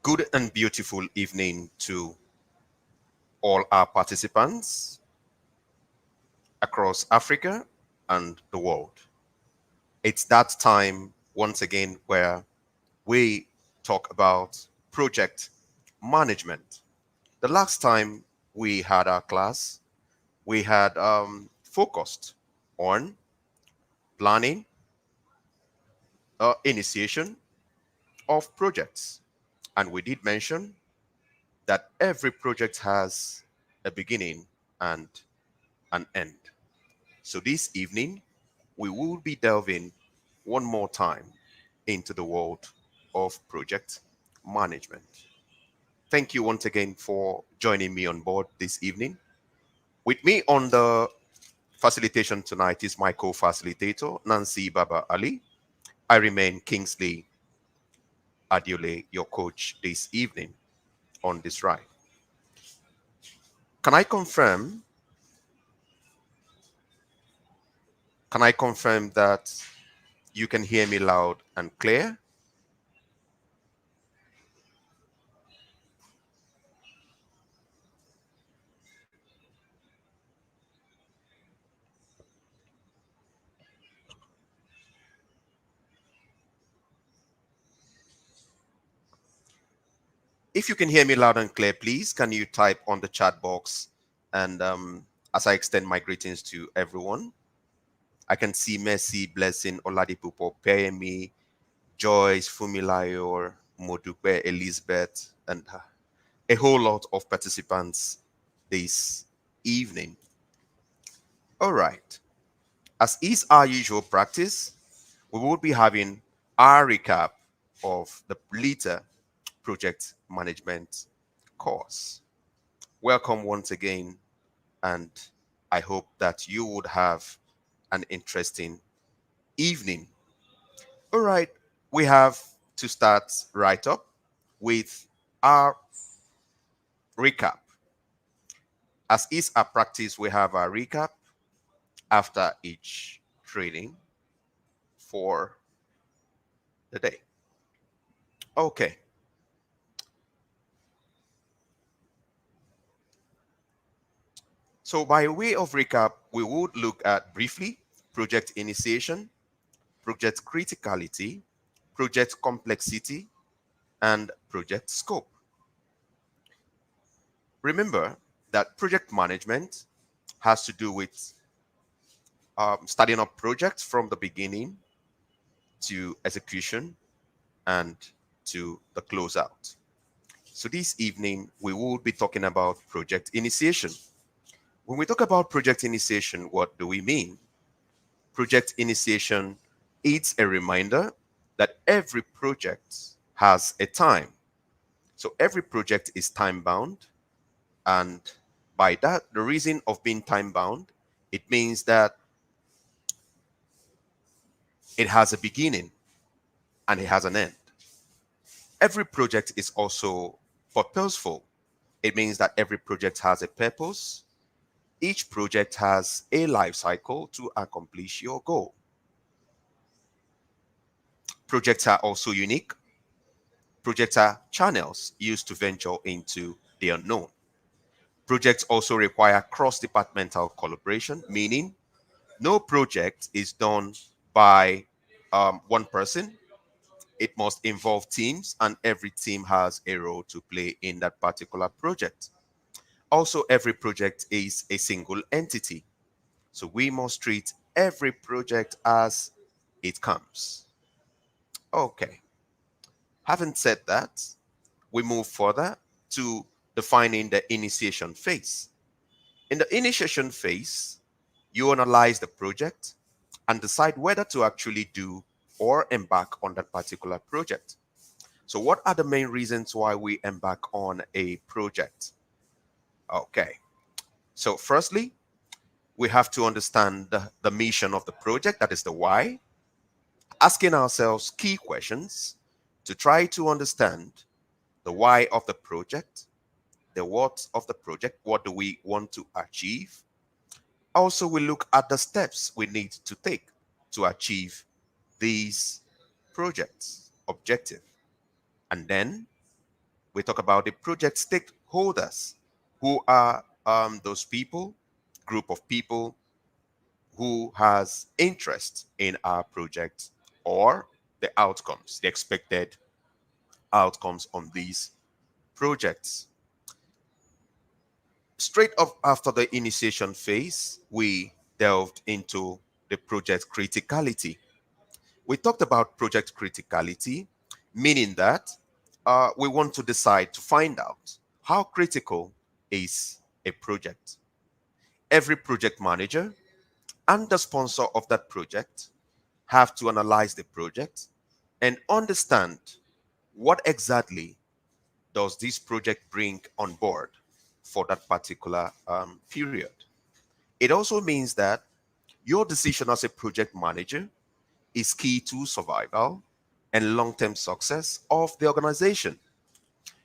Good and beautiful evening to all our participants across Africa and the world. It's that time once again where we talk about project management. The last time we had our class, we had focused on planning, initiation of projects. And we did mention that every project has a beginning and an end. So this evening, we will be delving one more time into the world of project management. Thank you once again for joining me on board this evening. With me on the facilitation tonight is my co-facilitator, Nancy Baba Ali. I remain Kingsley Adiole, your coach this evening on this ride. Can I confirm? Can I confirm that you can hear me loud and clear? If you can hear me loud and clear, please, can you type on the chat box? And as I extend my greetings to everyone, I can see Mercy, Blessing, Oladipupo, Payemi, Joyce, Fumilayo, Modupe, Elizabeth, and a whole lot of participants this evening. All right. As is our usual practice, we will be having our recap of the Lita project management course. Welcome once again, and I hope that you would have an interesting evening. All right, we have to start right up with our recap. As is our practice, we have our recap after each training for the day. Okay. So by way of recap, we would look at briefly project initiation, project criticality, project complexity, and project scope. Remember that project management has to do with starting up projects from the beginning to execution and to the closeout. So this evening, we will be talking about project initiation. When we talk about project initiation, what do we mean? Project initiation is a reminder that every project has a time. So every project is time bound. And by that, the reason of being time bound, it means that it has a beginning and it has an end. Every project is also purposeful. It means that every project has a purpose. Each project has a life cycle to accomplish your goal. Projects are also unique. Projects are channels used to venture into the unknown. Projects also require cross-departmental collaboration, meaning no project is done by one person. It must involve teams, and every team has a role to play in that particular project. Also, every project is a single entity. So we must treat every project as it comes. Okay. Having said that, we move further to defining the initiation phase. In the initiation phase, you analyze the project and decide whether to actually do or embark on that particular project. So what are the main reasons why we embark on a project? Okay. So firstly, we have to understand the mission of the project, that is the why, asking ourselves key questions to try to understand the why of the project, the what of the project, what do we want to achieve. Also, we look at the steps we need to take to achieve these projects objective. And then We talk about the project stakeholders, who are those people, group of people who has interest in our project or the outcomes, the expected outcomes on these projects. Straight up after the initiation phase, we delved into the project criticality. We talked about project criticality, meaning that we want to decide to find out how critical is a project. Every project manager and the sponsor of that project have to analyze the project and understand what exactly does this project bring on board for that particular period. It also means that your decision as a project manager is key to survival and long-term success of the organization.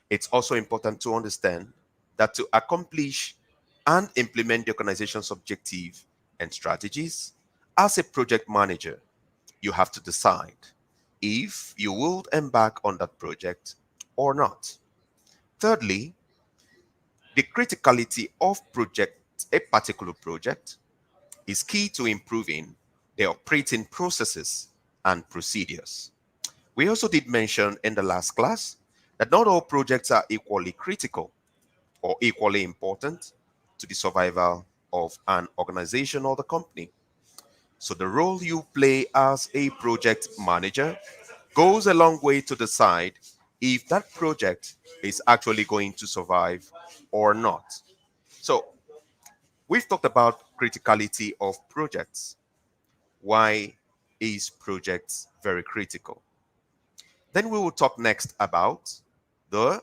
It's also important to understand that to accomplish and implement the organization's objective and strategies, as a project manager, you have to decide if you will embark on that project or not. Thirdly, the criticality of a particular project is key to improving the operating processes and procedures. We also did mention in the last class that not all projects are equally critical or equally important to the survival of an organization or the company. So the role you play as a project manager goes a long way to decide if that project is actually going to survive or not. So we've talked about criticality of projects. Why is projects very critical? Then we will talk next about the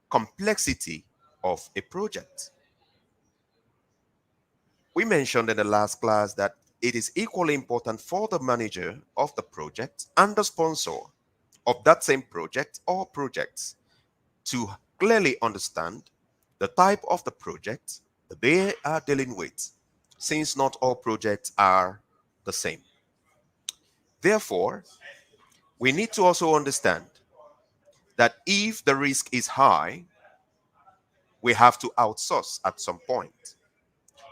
complexity of a project. We mentioned in the last class that it is equally important for the manager of the project and the sponsor of that same project or projects to clearly understand the type of the project that they are dealing with, since not all projects are the same. Therefore, we need to also understand that if the risk is high, we have to outsource at some point.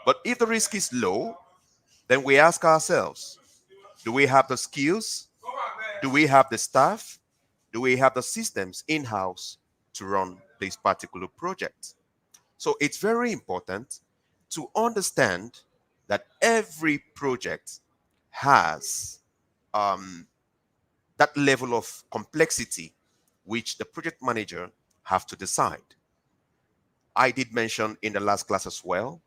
But if the risk is low, then we ask ourselves, do we have the skills? Do we have the staff? Do we have the systems in-house to run this particular project? So it's very important to understand that every project has that level of complexity which the project manager have to decide. I did mention in the last class as well.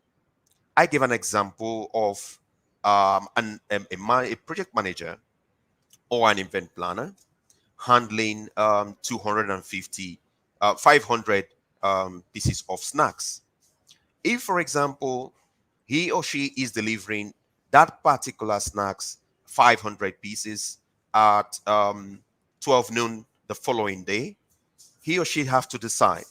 I gave an example of a project manager or an event planner handling 250, 500 pieces of snacks. If, for example, he or she is delivering that particular snacks, 500 pieces at 12 noon the following day, he or she have to decide,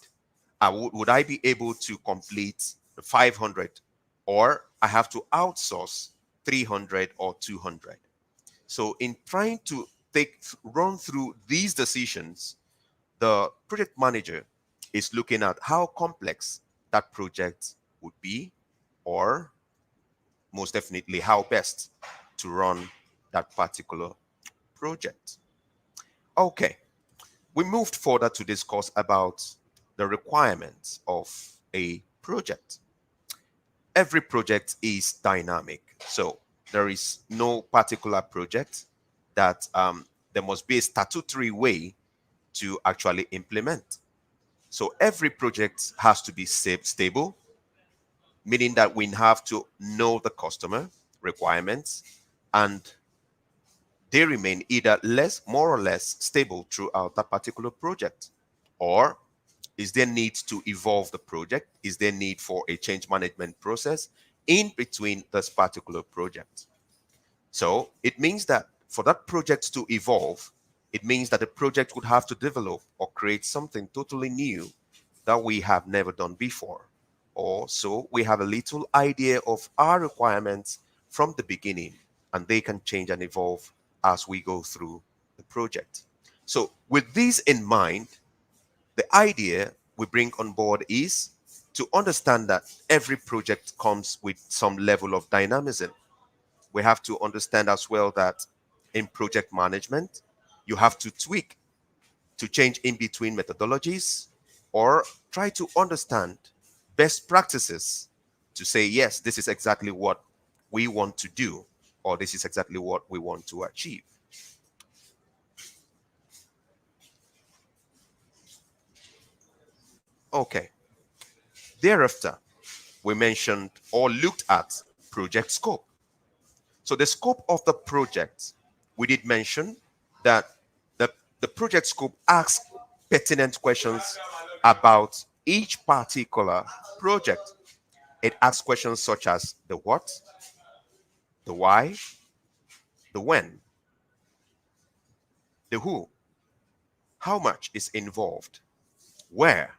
would I be able to complete the 500, or I have to outsource 300 or 200. So in trying to run through these decisions, the project manager is looking at how complex that project would be, or most definitely how best to run that particular project. Okay, we moved further to discuss about the requirements of a project. Every project is dynamic, so there is no particular project that there must be a statutory way to actually implement. So every project has to be stable, meaning that we have to know the customer requirements and they remain either more or less stable throughout that particular project, or is there need to evolve the project? Is there need for a change management process in between this particular project? So it means that for that project to evolve, it means that the project would have to develop or create something totally new that we have never done before. Or so we have a little idea of our requirements from the beginning, and they can change and evolve as we go through the project. So with this in mind, The idea we bring on board is to understand that every project comes with some level of dynamism. We have to understand as well that in project management, you have to tweak, to change in between methodologies, or try to understand best practices to say, yes, this is exactly what we want to do, or this is exactly what we want to achieve. Okay. Thereafter, we mentioned or looked at project scope. So the scope of the project, we did mention that the, the project scope asks pertinent questions about each particular project. It asks questions such as the what, the why, the when, the who, how much is involved, where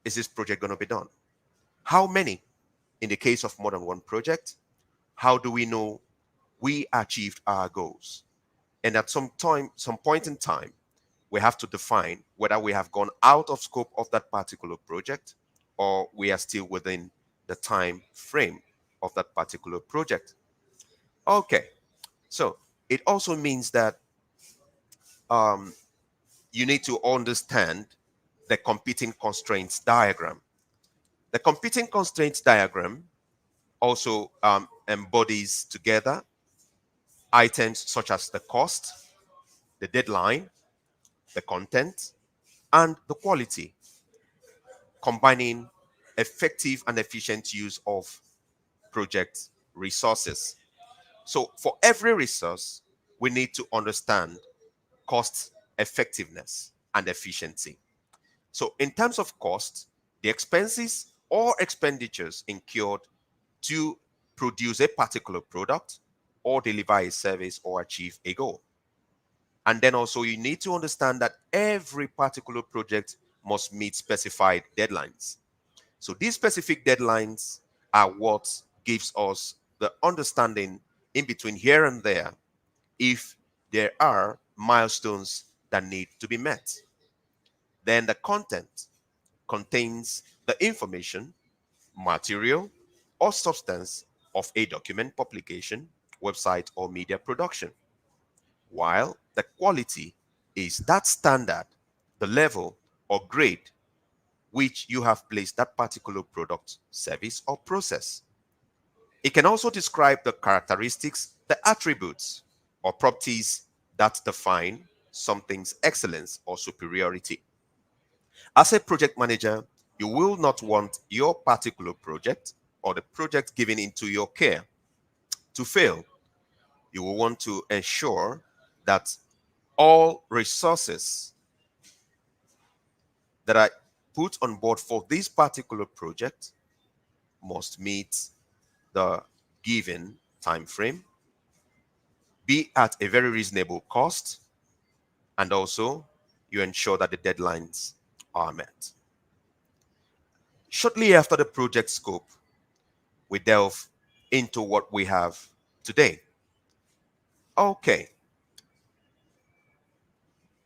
is this project going to be done, how many in the case of more than one project, how do we know we achieved our goals? And at some point in time, we have to define whether we have gone out of scope of that particular project or we are still within the time frame of that particular project. Okay, so it also means that um, you need to understand the competing constraints diagram. The competing constraints diagram also embodies together items such as the cost, the deadline, the content, and the quality, combining effective and efficient use of project resources. So for every resource, we need to understand cost effectiveness and efficiency. So in terms of cost, the expenses or expenditures incurred to produce a particular product or deliver a service or achieve a goal. And then also you need to understand that every particular project must meet specified deadlines. So these specific deadlines are what gives us the understanding in between here and there if there are milestones that need to be met. Then the content contains the information, material, or substance of a document publication, website, or media production. While the quality is that standard, the level or grade which you have placed that particular product, service, or process. It can also describe the characteristics, the attributes, or properties that define something's excellence or superiority. As a project manager, you will not want your particular project or the project given into your care to fail. You will want to ensure that all resources that are put on board for this particular project must meet the given time frame, be at a very reasonable cost, and also you ensure that the deadlines are met. Shortly after the project scope, we delve into what we have today. Okay,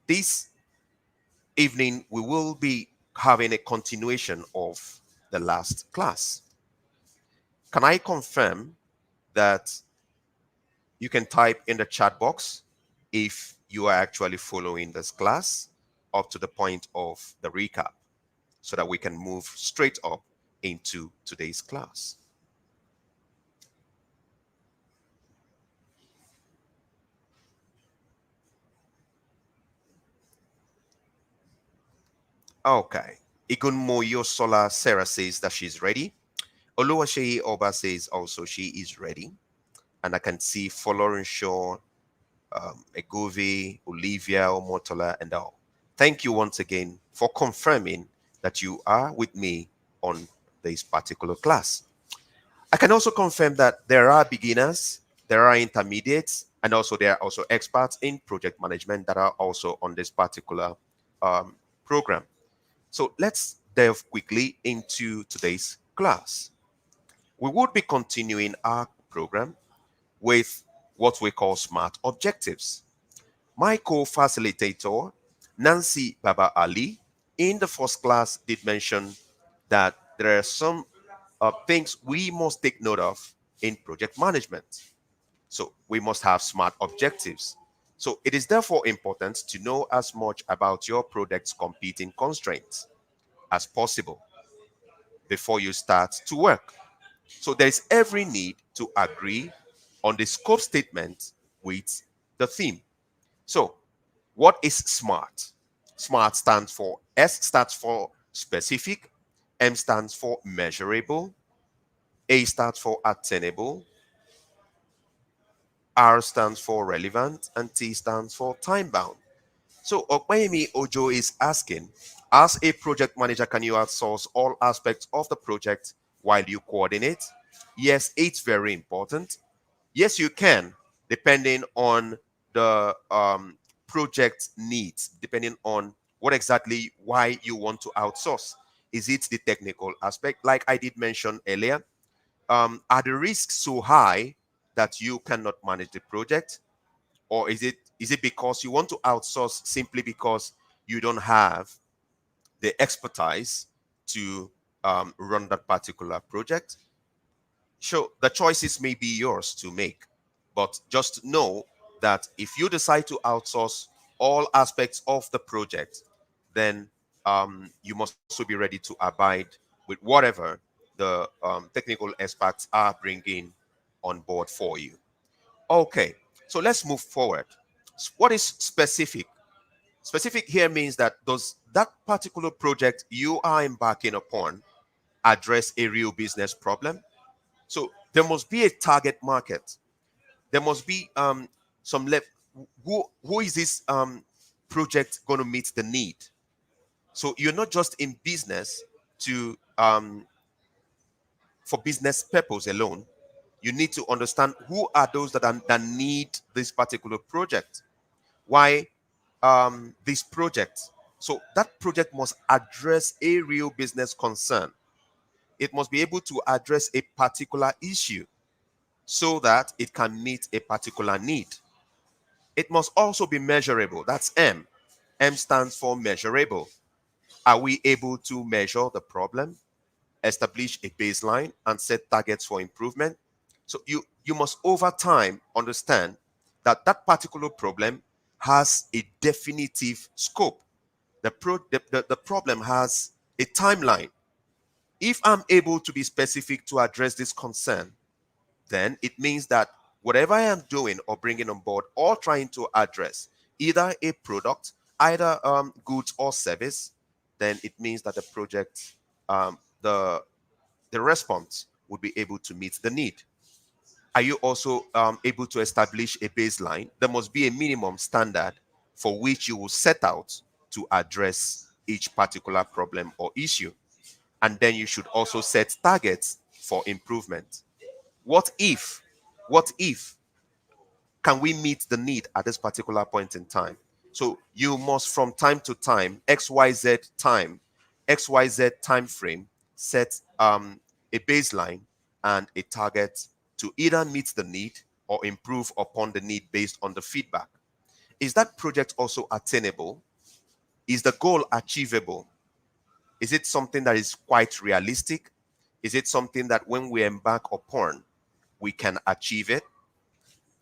this evening we will be having a continuation of the last class. Can I confirm that you can type in the chat box if you are actually following this class up to the point of the recap so that we can move straight up into today's class? Okay. Igunmoyo Sola Sarah says that she's ready. Oluwaseyi Oba says also she is ready. And I can see Folorin Shaw, Egovi, Olivia, Omotola, and all. Thank you once again for confirming that you are with me on this particular class. I can also confirm that there are beginners, there are intermediates, and also there are also experts in project management that are also on this particular program. So let's delve quickly into today's class. We would be continuing our program with what we call SMART objectives. My co-facilitator, Nancy Baba Ali, in the first class did mention that there are some things we must take note of in project management. So we must have smart objectives. So it is therefore important to know as much about your project's competing constraints as possible before you start to work. So there is every need to agree on the scope statement with the theme. So what is SMART? SMART stands for S stands for specific, M stands for measurable, A stands for attainable, R stands for relevant, and T stands for time bound. So Okmayemi Ojo is asking, as a project manager, can you outsource all aspects of the project while you coordinate? Yes, it's very important. Yes, you can, depending on the project needs, depending on what exactly why you want to outsource. Is it the technical aspect? Like I did mention earlier, are the risks so high that you cannot manage the project? Or is it because you want to outsource simply because you don't have the expertise to run that particular project? Sure, the choices may be yours to make, but just know that if you decide to outsource all aspects of the project, then you must also be ready to abide with whatever the technical experts are bringing on board for you. Okay, so let's move forward. What is specific? Specific here means that does that particular project you are embarking upon address a real business problem? So there must be a target market. There must be some left. Who is this project going to meet the need? So you're not just in business to for business purpose alone. You need to understand who are those that need this particular project. Why this project? So that project must address a real business concern. It must be able to address a particular issue so that it can meet a particular need. It must also be measurable. That's M. M stands for measurable. Are we able to measure the problem, establish a baseline, and set targets for improvement? So you must over time understand that that particular problem has a definitive scope. The problem has a timeline. If I'm able to be specific to address this concern, then it means that whatever I am doing or bringing on board or trying to address, either a product, either goods or service, then it means that the project, the response would be able to meet the need. Are you also able to establish a baseline? There must be a minimum standard for which you will set out to address each particular problem or issue. And then you should also set targets for improvement. What if? What if? Can we meet the need at this particular point in time? So you must, from time to time, XYZ time frame, set a baseline and a target to either meet the need or improve upon the need based on the feedback. Is that project also attainable? Is the goal achievable? Is it something that is quite realistic? Is it something that when we embark upon, we can achieve it?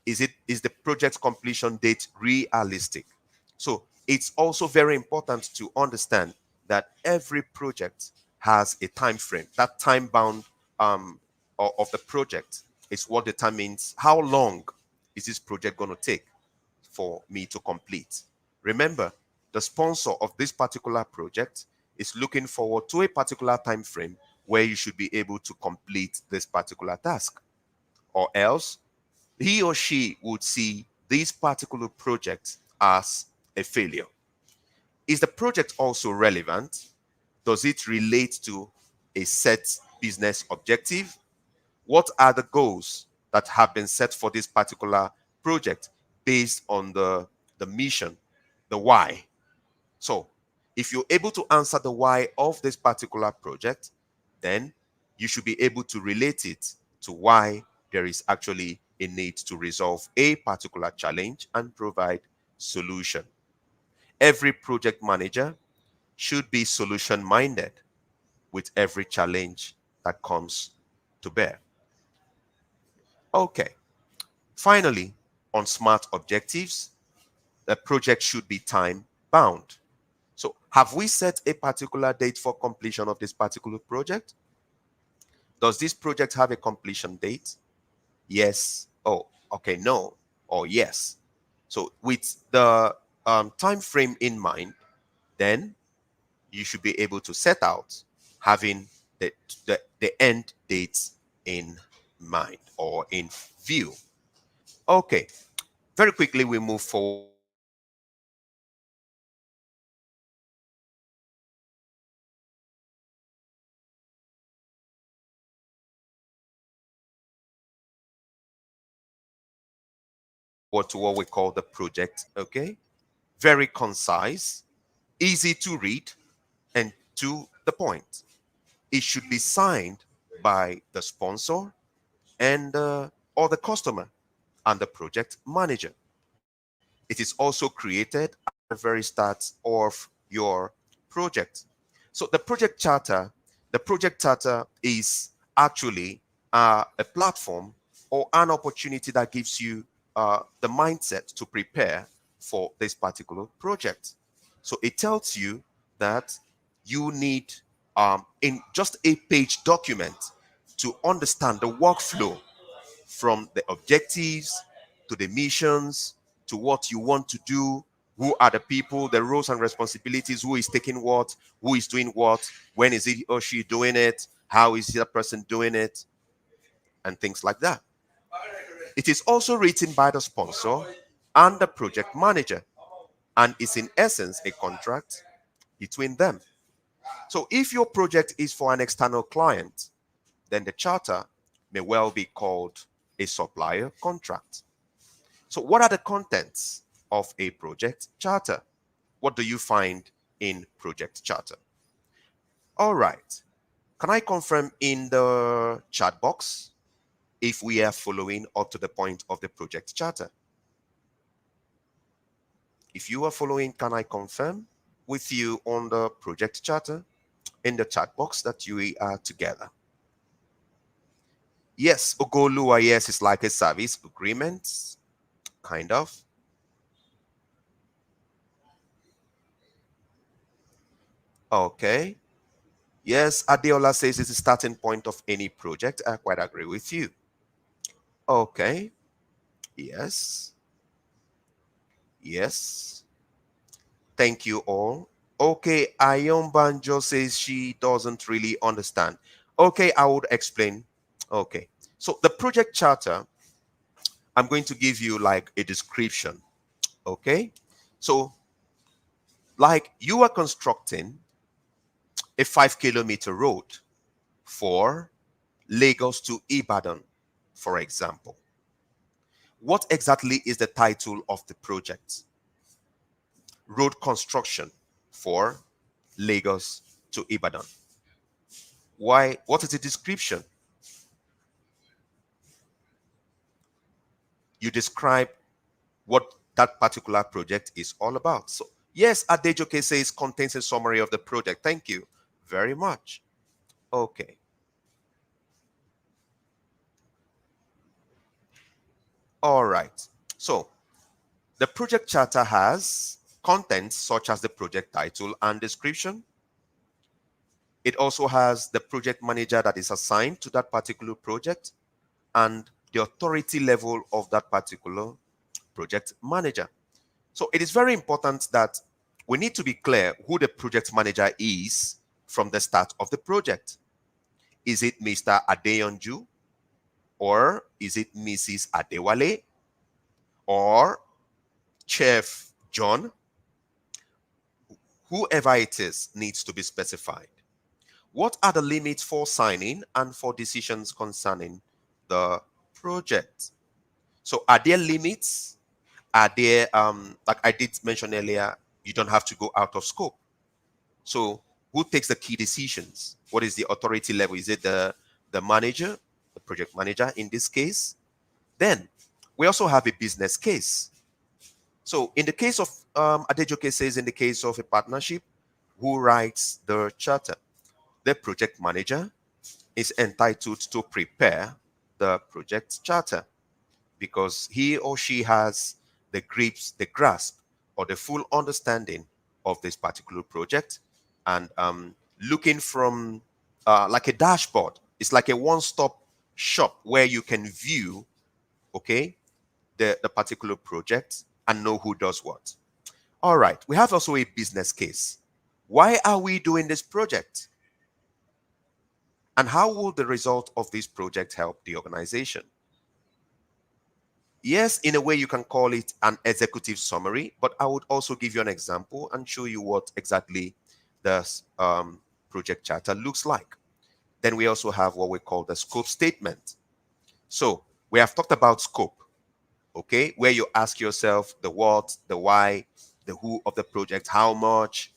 Is the project completion date realistic? So it's also very important to understand that every project has a time frame. That time bound of the project is what determines how long is this project going to take for me to complete. Remember, the sponsor of this particular project is looking forward to a particular time frame where you should be able to complete this particular task, or else he or she would see this particular project as a failure. Is the project also relevant? Does it relate to a set business objective? What are the goals that have been set for this particular project based on the mission, the why? So, if you're able to answer the why of this particular project, then you should be able to relate it to why there is actually a need to resolve a particular challenge and provide solution. Every project manager should be solution minded with every challenge that comes to bear. Okay, finally, on smart objectives, the project should be time bound. So, have we set a particular date for completion of this particular project? Does this project have a completion date? Yes. Oh, okay, no, or yes. So, with the time frame in mind, then you should be able to set out having the end dates in mind or in view. Okay, very quickly we move forward to the next part, forward to what we call the project. Okay, very concise, easy to read, and to the point. It should be signed by the sponsor and or the customer and the project manager. It is also created at the very start of your project. So the project charter is actually a platform or an opportunity that gives you the mindset to prepare for this particular project. So it tells you that you need in just a page document to understand the workflow from the objectives to the missions to what you want to do, who are the people, the roles and responsibilities, who is taking what, who is doing what, when is he or she doing it, how is that person doing it, and things like that. It is also written by the sponsor and the project manager and is in essence a contract between them. So if your project is for an external client, then the charter may well be called a supplier contract. So, what are the contents of a project charter? What do you find in project charter? All right. Can I confirm in the chat box if we are following up to the point of the project charter? If you are following, can I confirm with you on the project charter in the chat box that you are together? Yes, Ogolua, yes, it's like a service agreement, kind of. Okay. Yes, Adeola says it's the starting point of any project. I quite agree with you. Okay. Yes. Yes. Thank you all. Okay. Ayon Banjo says she doesn't really understand. Okay, I would explain. Okay. So the project charter, I'm going to give you like a description. Okay. So, like you are constructing a 5 kilometer road for Lagos to Ibadan, for example. What exactly is the title of the project? Road construction for Lagos to Ibadan. Why? What is the description? You describe what that particular project is all about. So, yes, Adejoke says contains a summary of the project. Thank you very much. Okay. All right. So, the project charter has contents such as the project title and description. It also has the project manager that is assigned to that particular project and the authority level of that particular project manager. So it is very important that we need to be clear who the project manager is from the start of the project. Is it Mr. Adeyonju or is it Mrs. Adewale or Chef John? Whoever it is needs to be specified. What are the limits for signing and for decisions concerning the project? So are there limits? Are there like I did mention earlier, you don't have to go out of scope. So who takes the key decisions? What is the authority level? Is it the manager, the project manager in this case? Then we also have a business case. So in the case of Adejoke says in the case of a partnership, Who writes the charter? The project manager is entitled to prepare the project charter because he or she has the grasp, or the full understanding of this particular project, and looking from like a dashboard. It's like a one-stop shop where you can view, okay, the particular project and know who does what. All right, we have also a business case. Why are we doing this project? And how will the result of this project help the organization? Yes, in a way you can call it an executive summary, but I would also give you an example and show you what exactly the project charter looks like. Then we also have what we call the scope statement. So we have talked about scope, okay, where you ask yourself the what, the why, the who of the project, how much,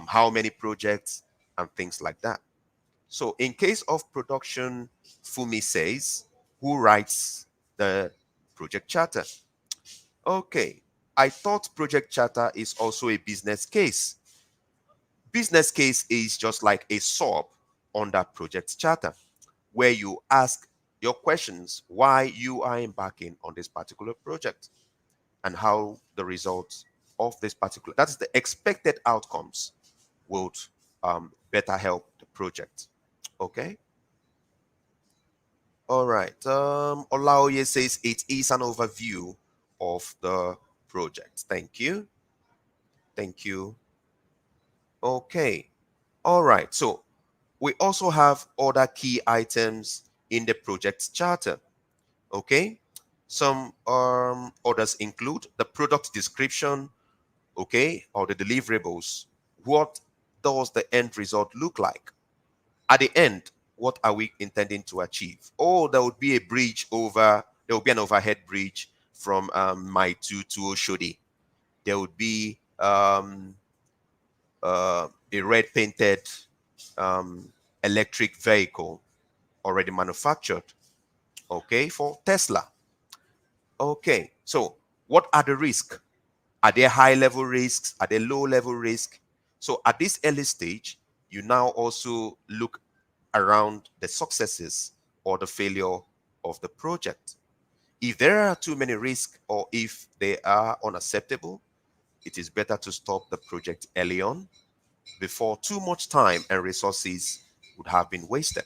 how many projects, and things like that. So in case of production, Fumi says, who writes the project charter? Okay, I thought project charter is also a business case. Business case is just like a sub under project charter, where you ask your questions why you are embarking on this particular project and how the results of this particular, that's the expected outcomes, would better help the project. Okay. All right. Olaoye says it is an overview of the project. Thank you. Thank you. Okay. All right. So we also have other key items in the project charter. Okay. Some others include the product description, okay, or the deliverables. What does the end result look like? At the end, what are we intending to achieve? Oh, there would be a bridge over, there would be an overhead bridge from Maitu to Oshodi. There would be a red painted electric vehicle already manufactured, okay, for Tesla. Okay, so what are the risks? Are there high level risks? Are there low level risks? So at this early stage, you now also look around the successes or the failure of the project. If there are too many risks or if they are unacceptable, it is better to stop the project early on before too much time and resources would have been wasted.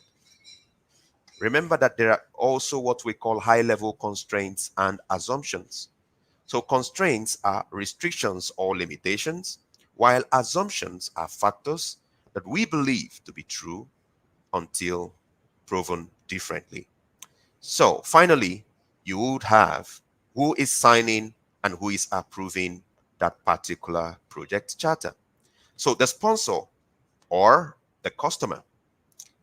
Remember that there are also what we call high level constraints and assumptions. So constraints are restrictions or limitations, while assumptions are factors that we believe to be true until proven differently. So finally, you would have who is signing and who is approving that particular project charter. So the sponsor or the customer.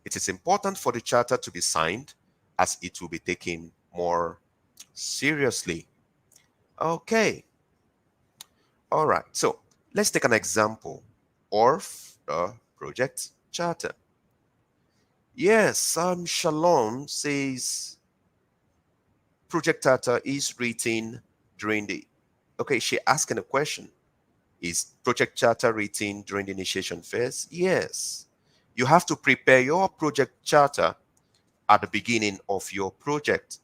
It is important for the charter to be signed as it will be taken more seriously. Okay. All right. So let's take an example of the project charter. Yes, Shalom says project charter is written during the, okay, she asking a question. Is project charter written during the initiation phase? Yes. You have to prepare your project charter at the beginning of your project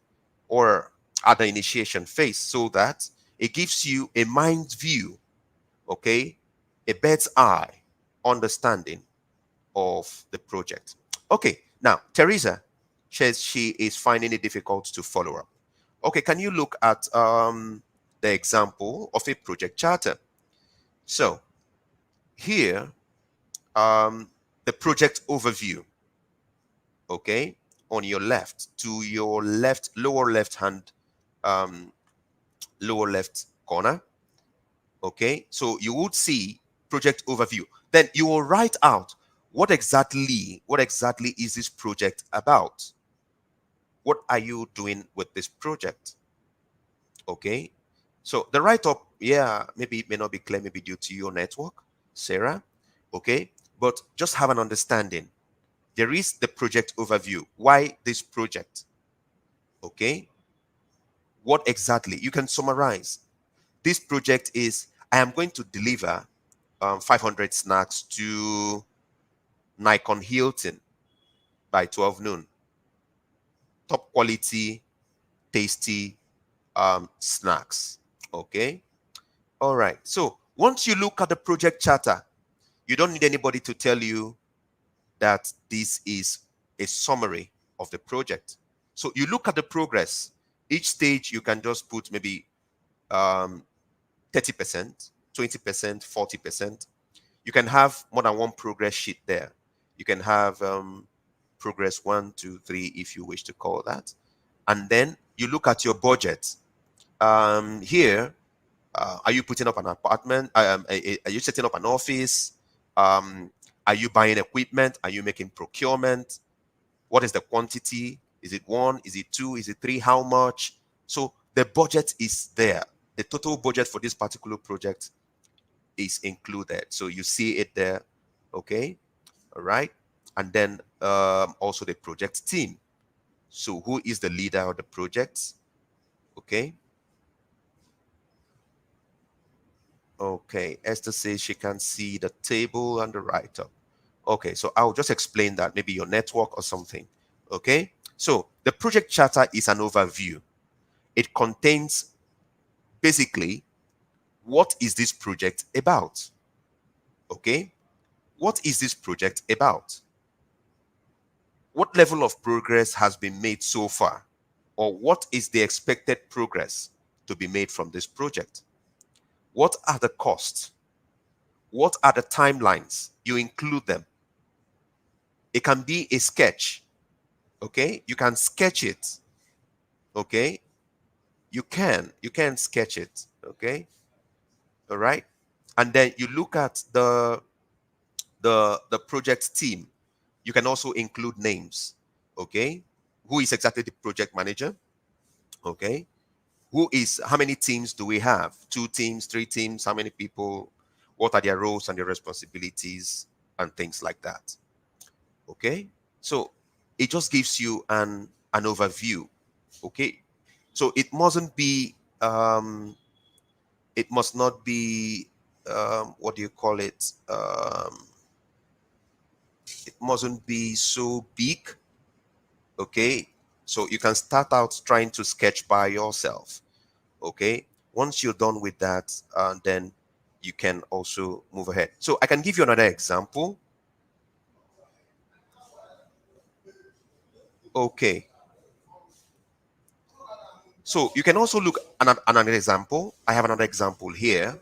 or at the initiation phase so that it gives you a mind view, okay, a bird's eye understanding of the project. Okay, now Teresa says she is finding it difficult to follow up. Okay, can you look at the example of a project charter? So here, the project overview, okay, on your left, to your left, um, lower left corner, okay. So you would see project overview. Then you will write out what exactly is this project about? What are you doing with this project? Okay. So the write-up, yeah, maybe it may not be clear, maybe due to your network, Sarah. Okay. But just have an understanding. There is the project overview. Why this project? Okay. What exactly? You can summarize. This project is, I am going to deliver 500 snacks to Nikon Hilton by 12 noon. Top quality, tasty snacks. Okay. All right. So once you look at the project charter, you don't need anybody to tell you that this is a summary of the project. So you look at the progress. Each stage you can just put maybe 30%, 20%, 40%. You can have more than one progress sheet there. You can have progress 1, 2, 3, if you wish to call that. And then you look at your budget. Here, are you putting up an apartment? Are you setting up an office? Are you buying equipment? Are you making procurement? What is the quantity? Is it 1? Is it 2? Is it 3? How much? So the budget is there. The total budget for this particular project is included. So you see it there. Okay. All right. And then also the project team. So who is the leader of the project? Okay. Okay. Esther says she can see the table and the write-up. Okay. So I'll just explain that. Maybe your network or something. Okay. So the project charter is an overview. It contains basically what is this project about? Okay. What is this project about? What level of progress has been made so far? Or what is the expected progress to be made from this project? What are the costs? What are the timelines? You include them. It can be a sketch. Okay. You can sketch it. Okay. You can sketch it. Okay. All right. And then you look at the project team. You can also include names. Okay. Who is exactly the project manager? Okay. How many teams do we have? 2 teams, 3 teams, how many people? What are their roles and their responsibilities and things like that? Okay. So it just gives you an overview. Okay. So it must not be what do you call it? It mustn't be so big. Okay. So you can start out trying to sketch by yourself. Okay. Once you're done with that, then you can also move ahead. So I can give you another example. Okay. So you can also look at another example. I have another example here.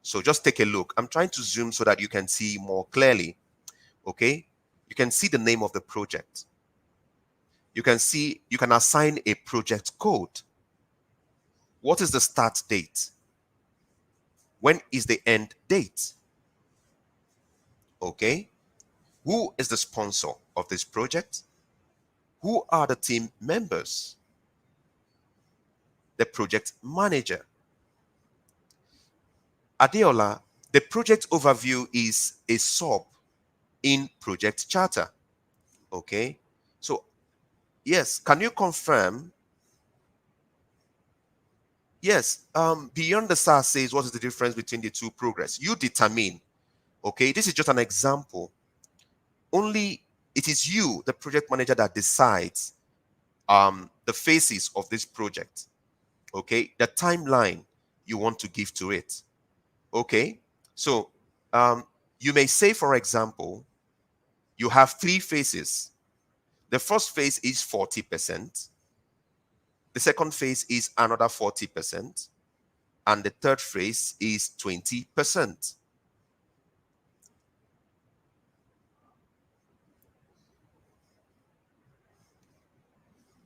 So just take a look. I'm trying to zoom so that you can see more clearly. Okay. You can see the name of the project. You can assign a project code. What is the start date? When is the end date? Okay. Who is the sponsor of this project? Who are the team members? The project manager. Adeola, the project overview is a sub in project charter. Okay. So, yes, can you confirm? Yes, beyond the SAR says what is the difference between the two progress? You determine. Okay, this is just an example. Only it is you, the project manager, that decides the phases of this project. Okay, the timeline you want to give to it. Okay, so you may say, for example, you have 3 phases. The first phase is 40%. The second phase is another 40%. And the third phase is 20%.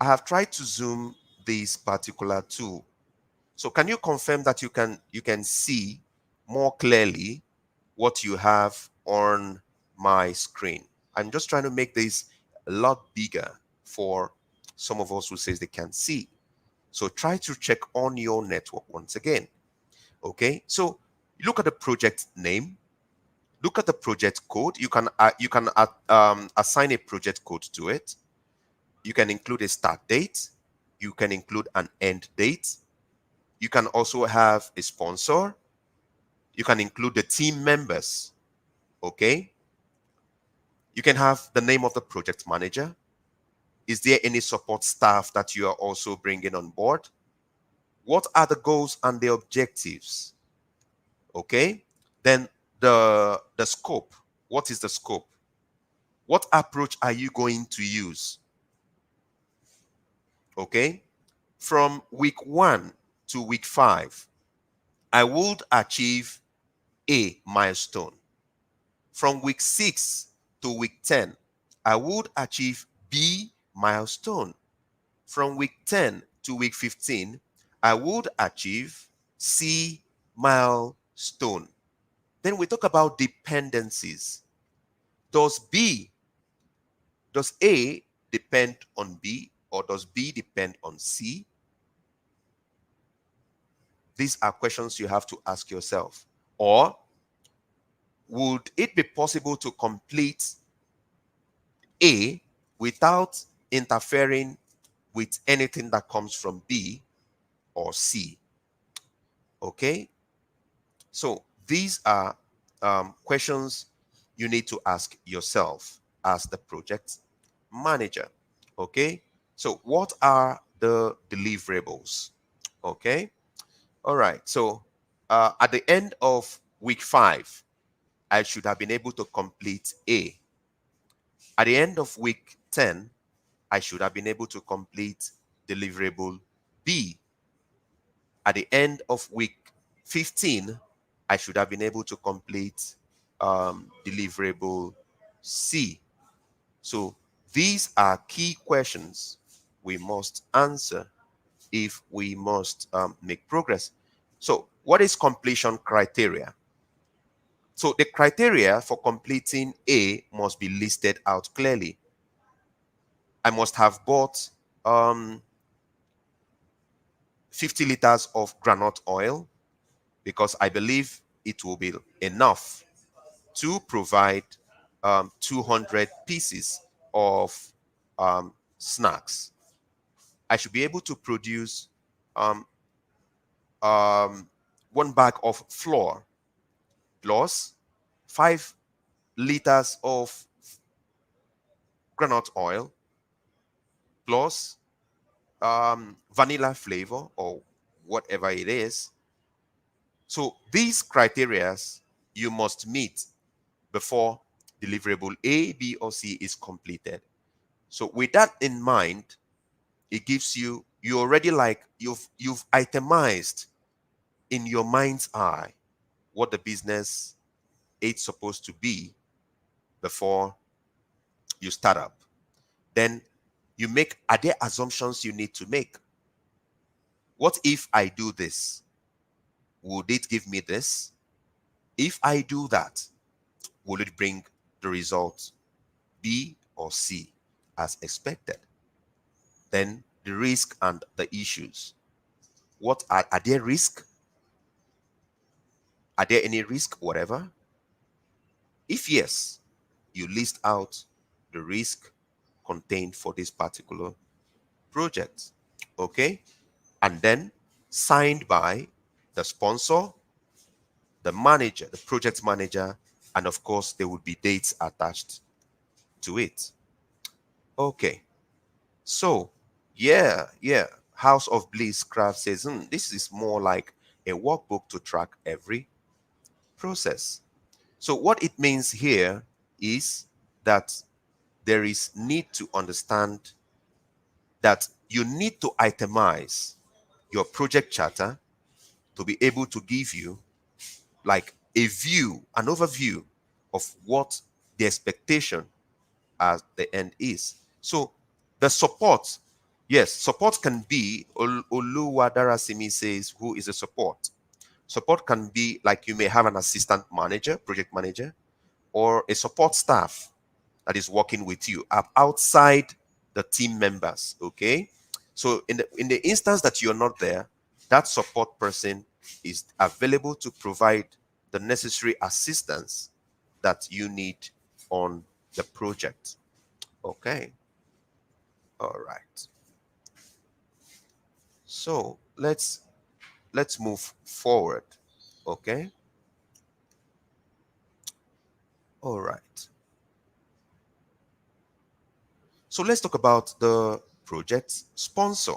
I have tried to zoom this particular tool. So can you confirm that you can see more clearly what you have on my screen? I'm just trying to make this a lot bigger for some of us who says they can't see. So try to check on your network once again. Okay, so look at the project name, look at the project code. You can assign a project code to it. You can include a start date. You can include an end date. You can also have a sponsor. You can include the team members. Okay. You can have the name of the project manager. Is there any support staff that you are also bringing on board? What are the goals and the objectives? Okay. Then the scope. What is the scope? What approach are you going to use? Okay. From week 1 to week 5, I would achieve A milestone. From week 6 to week 10, I would achieve B milestone. From week 10 to week 15, I would achieve C milestone. Then we talk about dependencies. Does A depend on B, or does B depend on C? These are questions you have to ask yourself. Or would it be possible to complete A without interfering with anything that comes from B or C? Okay, so these are questions you need to ask yourself as the project manager. Okay, so what are the deliverables? Okay, all right, so at the end of week 5, I should have been able to complete A. At the end of week 10, I should have been able to complete deliverable B. At the end of week 15, I should have been able to complete deliverable C. So these are key questions we must answer if we must make progress. So what is completion criteria? So the criteria for completing A must be listed out clearly. I must have bought 50 liters of granite oil, because I believe it will be enough to provide 200 pieces of snacks. I should be able to produce um, 1 bag of flour plus 5 liters of granite oil plus vanilla flavor or whatever it is. So these criteria you must meet before deliverable A, B, or C is completed. So with that in mind, it gives you already, like, you've itemized in your mind's eye what the business is supposed to be before you start up. Then you make, are there assumptions you need to make? What if I do this? Would it give me this? If I do that, will it bring the result B or C as expected? Then the risk and the issues. What are there risk? Are there any risk, whatever? If yes, you list out the risk contained for this particular project. Okay? And then signed by the sponsor, the manager, the project manager, and of course, there would be dates attached to it. Okay. So, yeah. House of Bliss Craft says, this is more like a workbook to track every process. So what it means here is that there is need to understand that you need to itemize your project charter to be able to give you like a view, an overview of what the expectation at the end is. So the support, yes, support can be, Oluwadarasimi says, who is a support? Support can be like, you may have an assistant manager, project manager, or a support staff that is working with you outside the team members. Okay, so in the instance that you're not there, that support person is available to provide the necessary assistance that you need on the project. Okay, all right, so let's move forward. Okay, All right. So let's talk about the project sponsor.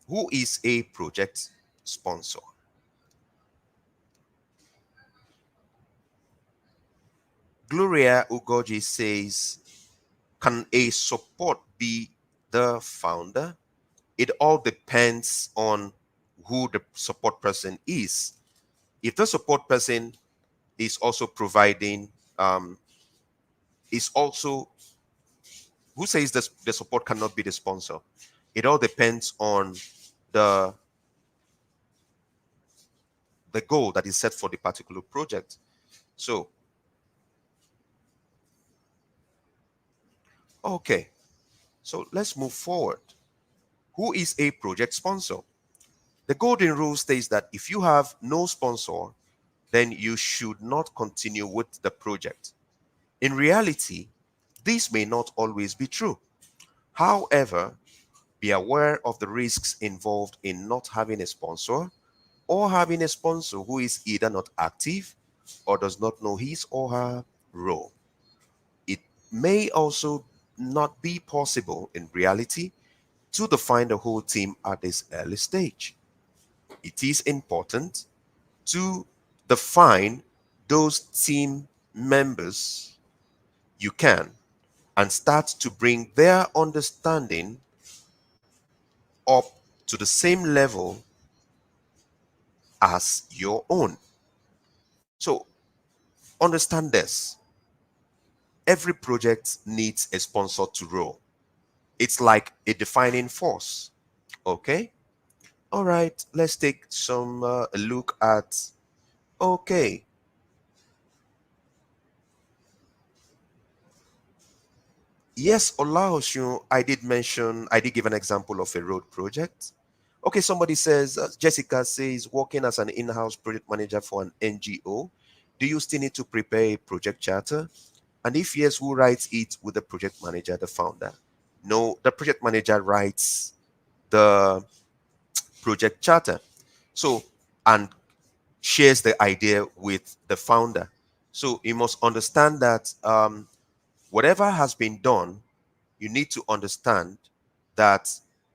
Who is a project sponsor? Gloria Ugoji says, can a support be the founder? It all depends on who the support person is. If the support person is also providing, is also, who says this, the support cannot be the sponsor? It all depends on the the goal that is set for the particular project. So, okay, so let's move forward. Who is a project sponsor? The golden rule states that if you have no sponsor, then you should not continue with the project. In reality, this may not always be true. However, be aware of the risks involved in not having a sponsor, or having a sponsor who is either not active or does not know his or her role. It may also not be possible in reality to define the whole team at this early stage. It is important to define those team members you can, and start to bring their understanding up to the same level as your own. So understand this: every project needs a sponsor to roll. It's like a defining force. Okay. All right, let's take some a look at, okay, yes, Olaosun, I did give an example of a road project. Okay, somebody says, Jessica says, working as an in-house project manager for an NGO, do you still need to prepare a project charter? And if yes, who writes it with the project manager, the founder? No, the project manager writes the project charter. So, and shares the idea with the founder. So you must understand that whatever has been done, you need to understand that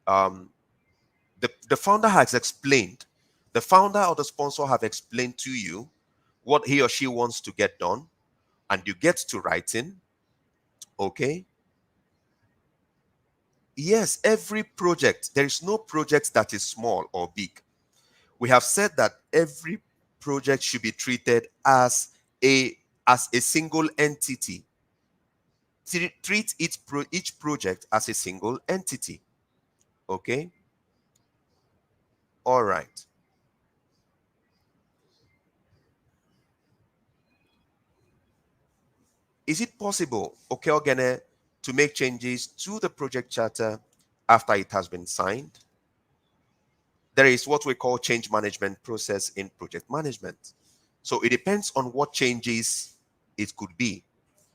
um, the founder has explained, the founder or the sponsor have explained to you what he or she wants to get done, and you get to writing. Okay. Yes, every project, there is no project that is small or big. We have said that every project should be treated a as a single entity. Treat each project as a single entity. Okay. All right. Is it possible, okay, Ogene, to make changes to the project charter after it has been signed? There is what we call change management process in project management. So it depends on what changes it could be.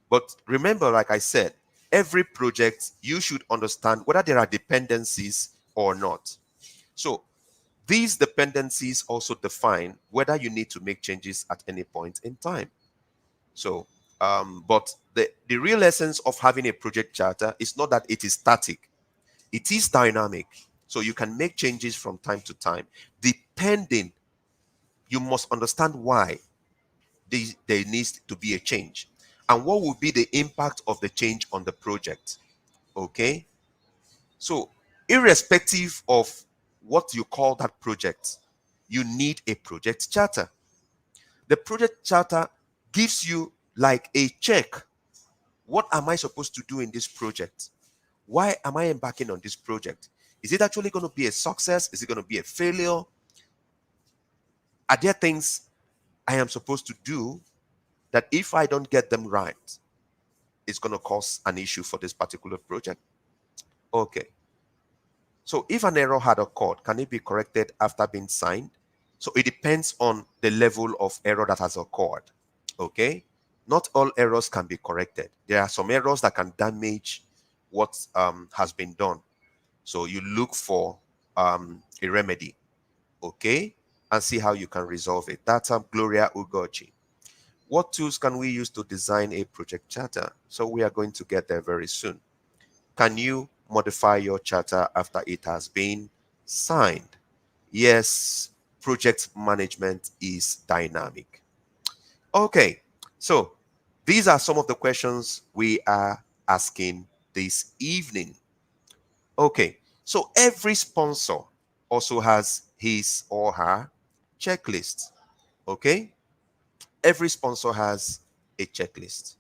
But remember, like I said, every project, you should understand whether there are dependencies or not. So these dependencies also define whether you need to make changes at any point in time. So, but the real essence of having a project charter is not that it is static, it is dynamic. So you can make changes from time to time, depending, you must understand why there needs to be a change and what will be the impact of the change on the project. Okay. So, irrespective of what you call that project, you need a project charter. The project charter gives you like a check. What am I supposed to do in this project? Why am I embarking on this project? Is it actually going to be a success? Is it going to be a failure? Are there things I am supposed to do that if I don't get them right, it's going to cause an issue for this particular project? Okay. So if an error had occurred, can it be corrected after being signed? So it depends on the level of error that has occurred. Okay. Not all errors can be corrected. There are some errors that can damage what has been done. So you look for a remedy, okay, and see how you can resolve it. That's Gloria Ugochi. What tools can we use to design a project charter? So we are going to get there very soon. Can you modify your charter after it has been signed? Yes, project management is dynamic. Okay, so these are some of the questions we are asking this evening. Okay, so every sponsor also has his or her checklist. Okay, every sponsor has a checklist.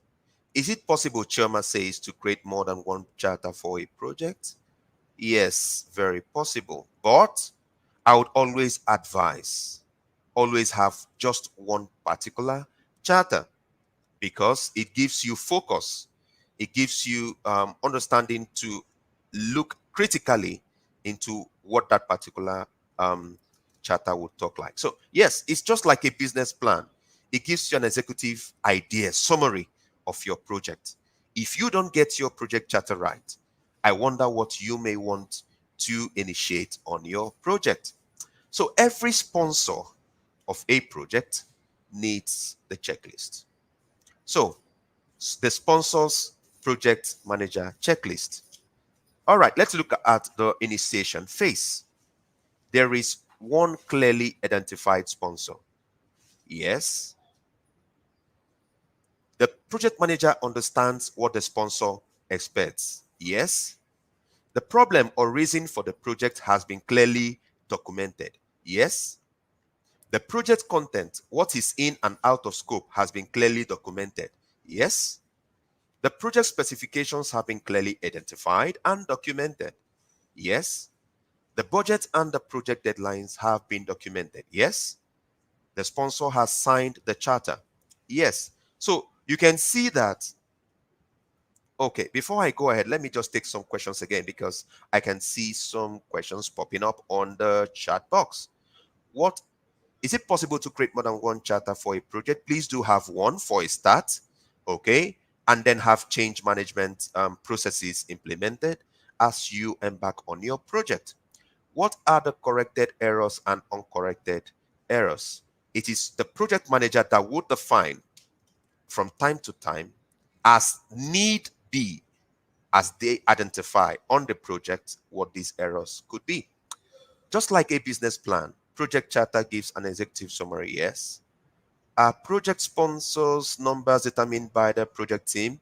Is it possible, Chairman says, to create more than one charter for a project? Yes, very possible. But I would always advise, always have just one particular charter, because it gives you focus. It gives you understanding to look critically into what that particular um, charter would talk like. So yes, it's just like a business plan. It gives you an executive idea, summary of your project. If you don't get your project charter right, I wonder what you may want to initiate on your project. So every sponsor of a project needs the checklist. So the sponsor's project manager checklist. All right, let's look at the initiation phase. There is one clearly identified sponsor. Yes. The project manager understands what the sponsor expects. Yes. The problem or reason for the project has been clearly documented. Yes. The project content, what is in and out of scope, has been clearly documented. Yes. The project specifications have been clearly identified and documented. Yes. The budget and the project deadlines have been documented. Yes. The sponsor has signed the charter. Yes. So you can see that. Okay, before I go ahead, let me just take some questions again, because I can see some questions popping up on the chat box. What is it possible to create more than one charter for a project? Please do have one for a start, okay, and then have change management processes implemented as you embark on your project. What are the corrected errors and uncorrected errors? It is the project manager that would define from time to time, as need be, as they identify on the project, what these errors could be. Just like a business plan, project charter gives an executive summary, yes. Are project sponsors numbers determined by the project team?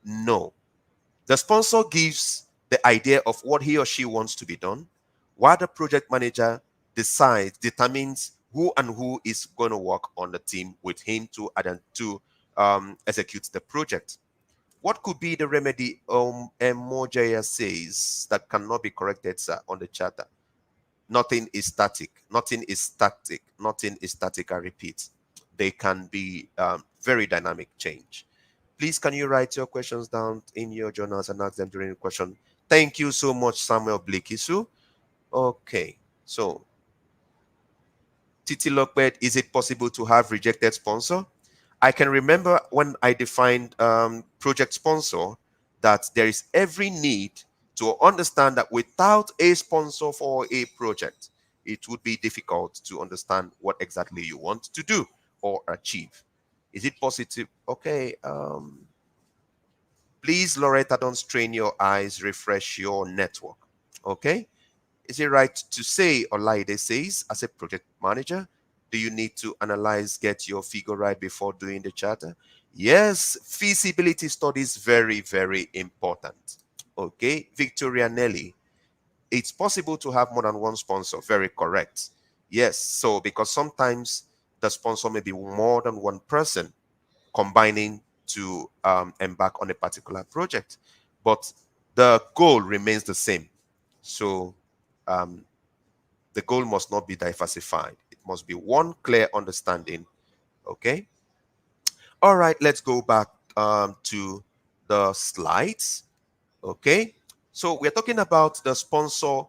No. The sponsor gives the idea of what he or she wants to be done, while the project manager determines who and who is going to work on the team with him to execute the project. What could be the remedy? Mojaya says that cannot be corrected, sir, on the charter. Nothing is static. Nothing is static. Nothing is static. I repeat, they can be very dynamic change. Please, can you write your questions down in your journals and ask them during the question? Thank you so much, Samuel Blikisu. Okay, so Titi Lockbed, is it possible to have rejected sponsor? I can remember when I defined project sponsor, that there is every need to understand that without a sponsor for a project, it would be difficult to understand what exactly you want to do or achieve. Is it positive? Okay. Please, Loretta, don't strain your eyes, refresh your network. Okay. Is it right to say, Olaide says, as a project manager, do you need to analyze, get your figure right before doing the charter? Yes, feasibility studies very, very important. Okay, Victoria Nelly, it's possible to have more than one sponsor. Very correct. Yes, so because sometimes the sponsor may be more than one person combining to embark on a particular project, but the goal remains the same. So um, the goal must not be diversified. It must be one clear understanding. Okay. All right. Let's go back to the slides. Okay. So we're talking about the sponsor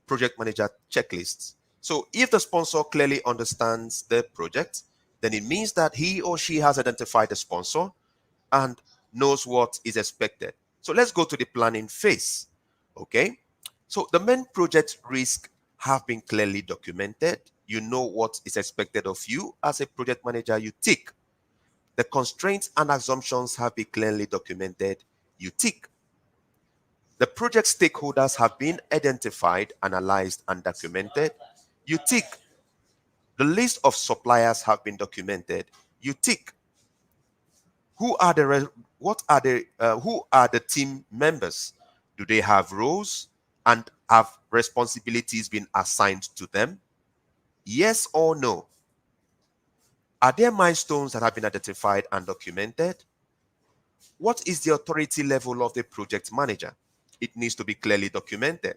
project manager checklists. So if the sponsor clearly understands the project, then it means that he or she has identified the sponsor and knows what is expected. So let's go to the planning phase. Okay. So the main project risk have been clearly documented. You know what is expected of you as a project manager, you tick. The constraints and assumptions have been clearly documented. You tick. The project stakeholders have been identified, analyzed, and documented. You tick. The list of suppliers have been documented. You tick. Who are the who are the team members? Do they have roles and have responsibilities been assigned to them? Yes or no? Are there milestones that have been identified and documented? What is the authority level of the project manager? It needs to be clearly documented.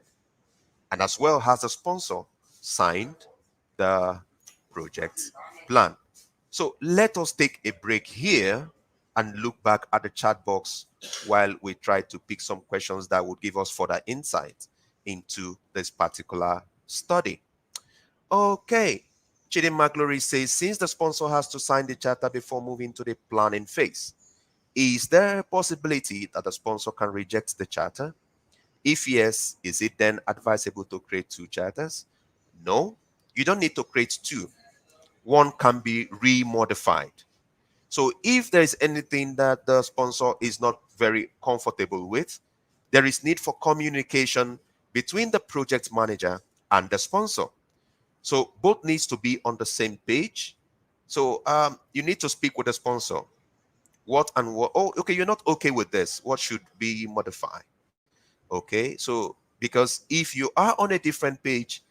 And as well as the sponsor signed the project plan. So let us take a break here and look back at the chat box while we try to pick some questions that would give us further insight into this particular study. Okay. Chidinma Glory says, since the sponsor has to sign the charter before moving to the planning phase, is there a possibility that the sponsor can reject the charter? If yes, is it then advisable to create two charters? No, you don't need to create two. One can be remodified. So if there is anything that the sponsor is not very comfortable with, there is need for communication between the project manager and the sponsor. So both needs to be on the same page. So you need to speak with the sponsor. What and what? Oh, okay, you're not okay with this. What should be modified? Okay, so because if you are on a different page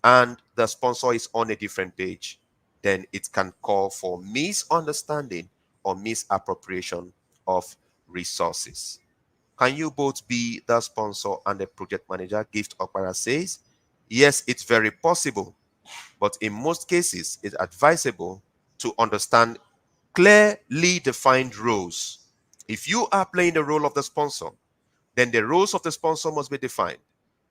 and the sponsor is on a different page, then it can call for misunderstanding or misappropriation of resources. Can you both be the sponsor and the project manager? Gift Opera says, yes, it's very possible, but in most cases, it's advisable to understand clearly defined roles. If you are playing the role of the sponsor, then the roles of the sponsor must be defined.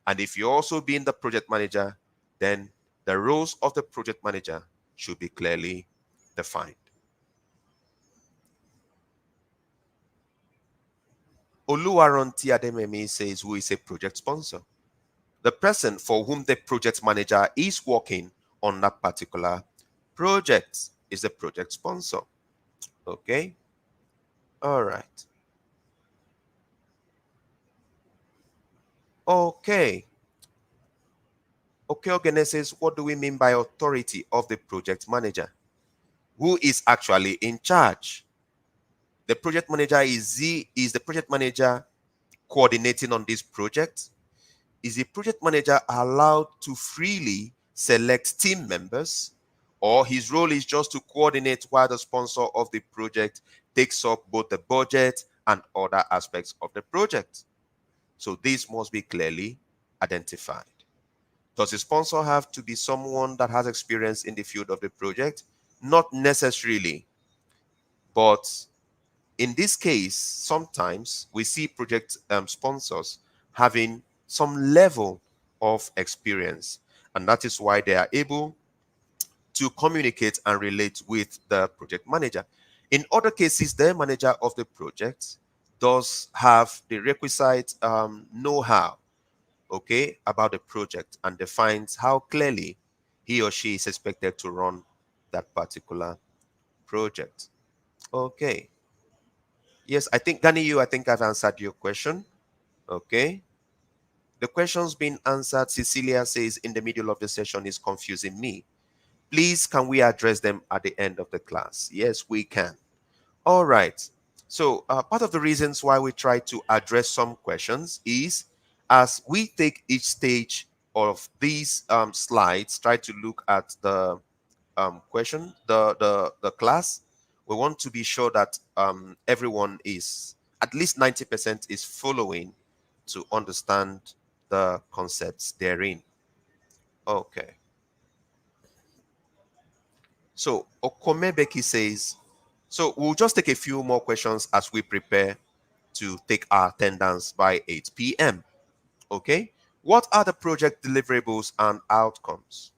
And if you're also being the project manager, then the roles of the project manager should be clearly defined. Oluwaron Tiadememi says, who is a project sponsor? The person for whom the project manager is working on that particular project is the project sponsor. Okay. All right. Okay. Okay, Genesis, what do we mean by authority of the project manager? Who is actually in charge? The project manager is the project manager coordinating on this project? Is the project manager allowed to freely select team members, or his role is just to coordinate while the sponsor of the project takes up both the budget and other aspects of the project? So this must be clearly identified. Does the sponsor have to be someone that has experience in the field of the project? Not necessarily, but in this case, sometimes we see project sponsors having some level of experience, and that is why they are able to communicate and relate with the project manager. In other cases, the manager of the project does have the requisite know-how, okay, about the project and defines how clearly he or she is expected to run that particular project. Okay. Yes, I think, Danny, I think I've answered your question. Okay. The question's been answered. Cecilia says, in the middle of the session is confusing me. Please, can we address them at the end of the class? Yes, we can. All right. So part of the reasons why we try to address some questions is as we take each stage of these slides, try to look at the question, the class, we want to be sure that everyone is, at least 90% is following to understand the concepts therein. Okay. So Okome Becky says, so we'll just take a few more questions as we prepare to take our attendance by 8 p.m. Okay. What are the project deliverables and outcomes?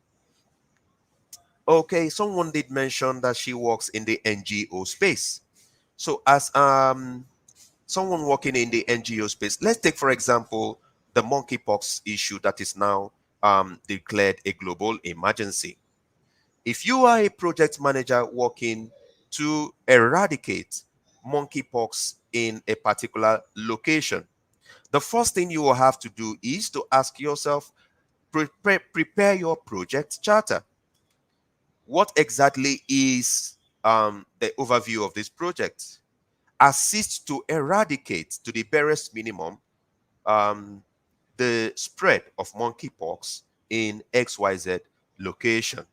Okay, someone did mention that she works in the NGO space. So as someone working in the NGO space, let's take for example the monkeypox issue that is now declared a global emergency. If you are a project manager working to eradicate monkeypox in a particular location? The first thing you will have to do is to ask yourself, prepare your project charter. What exactly is the overview of this project? Assist to eradicate to the barest minimum the spread of monkeypox in XYZ location.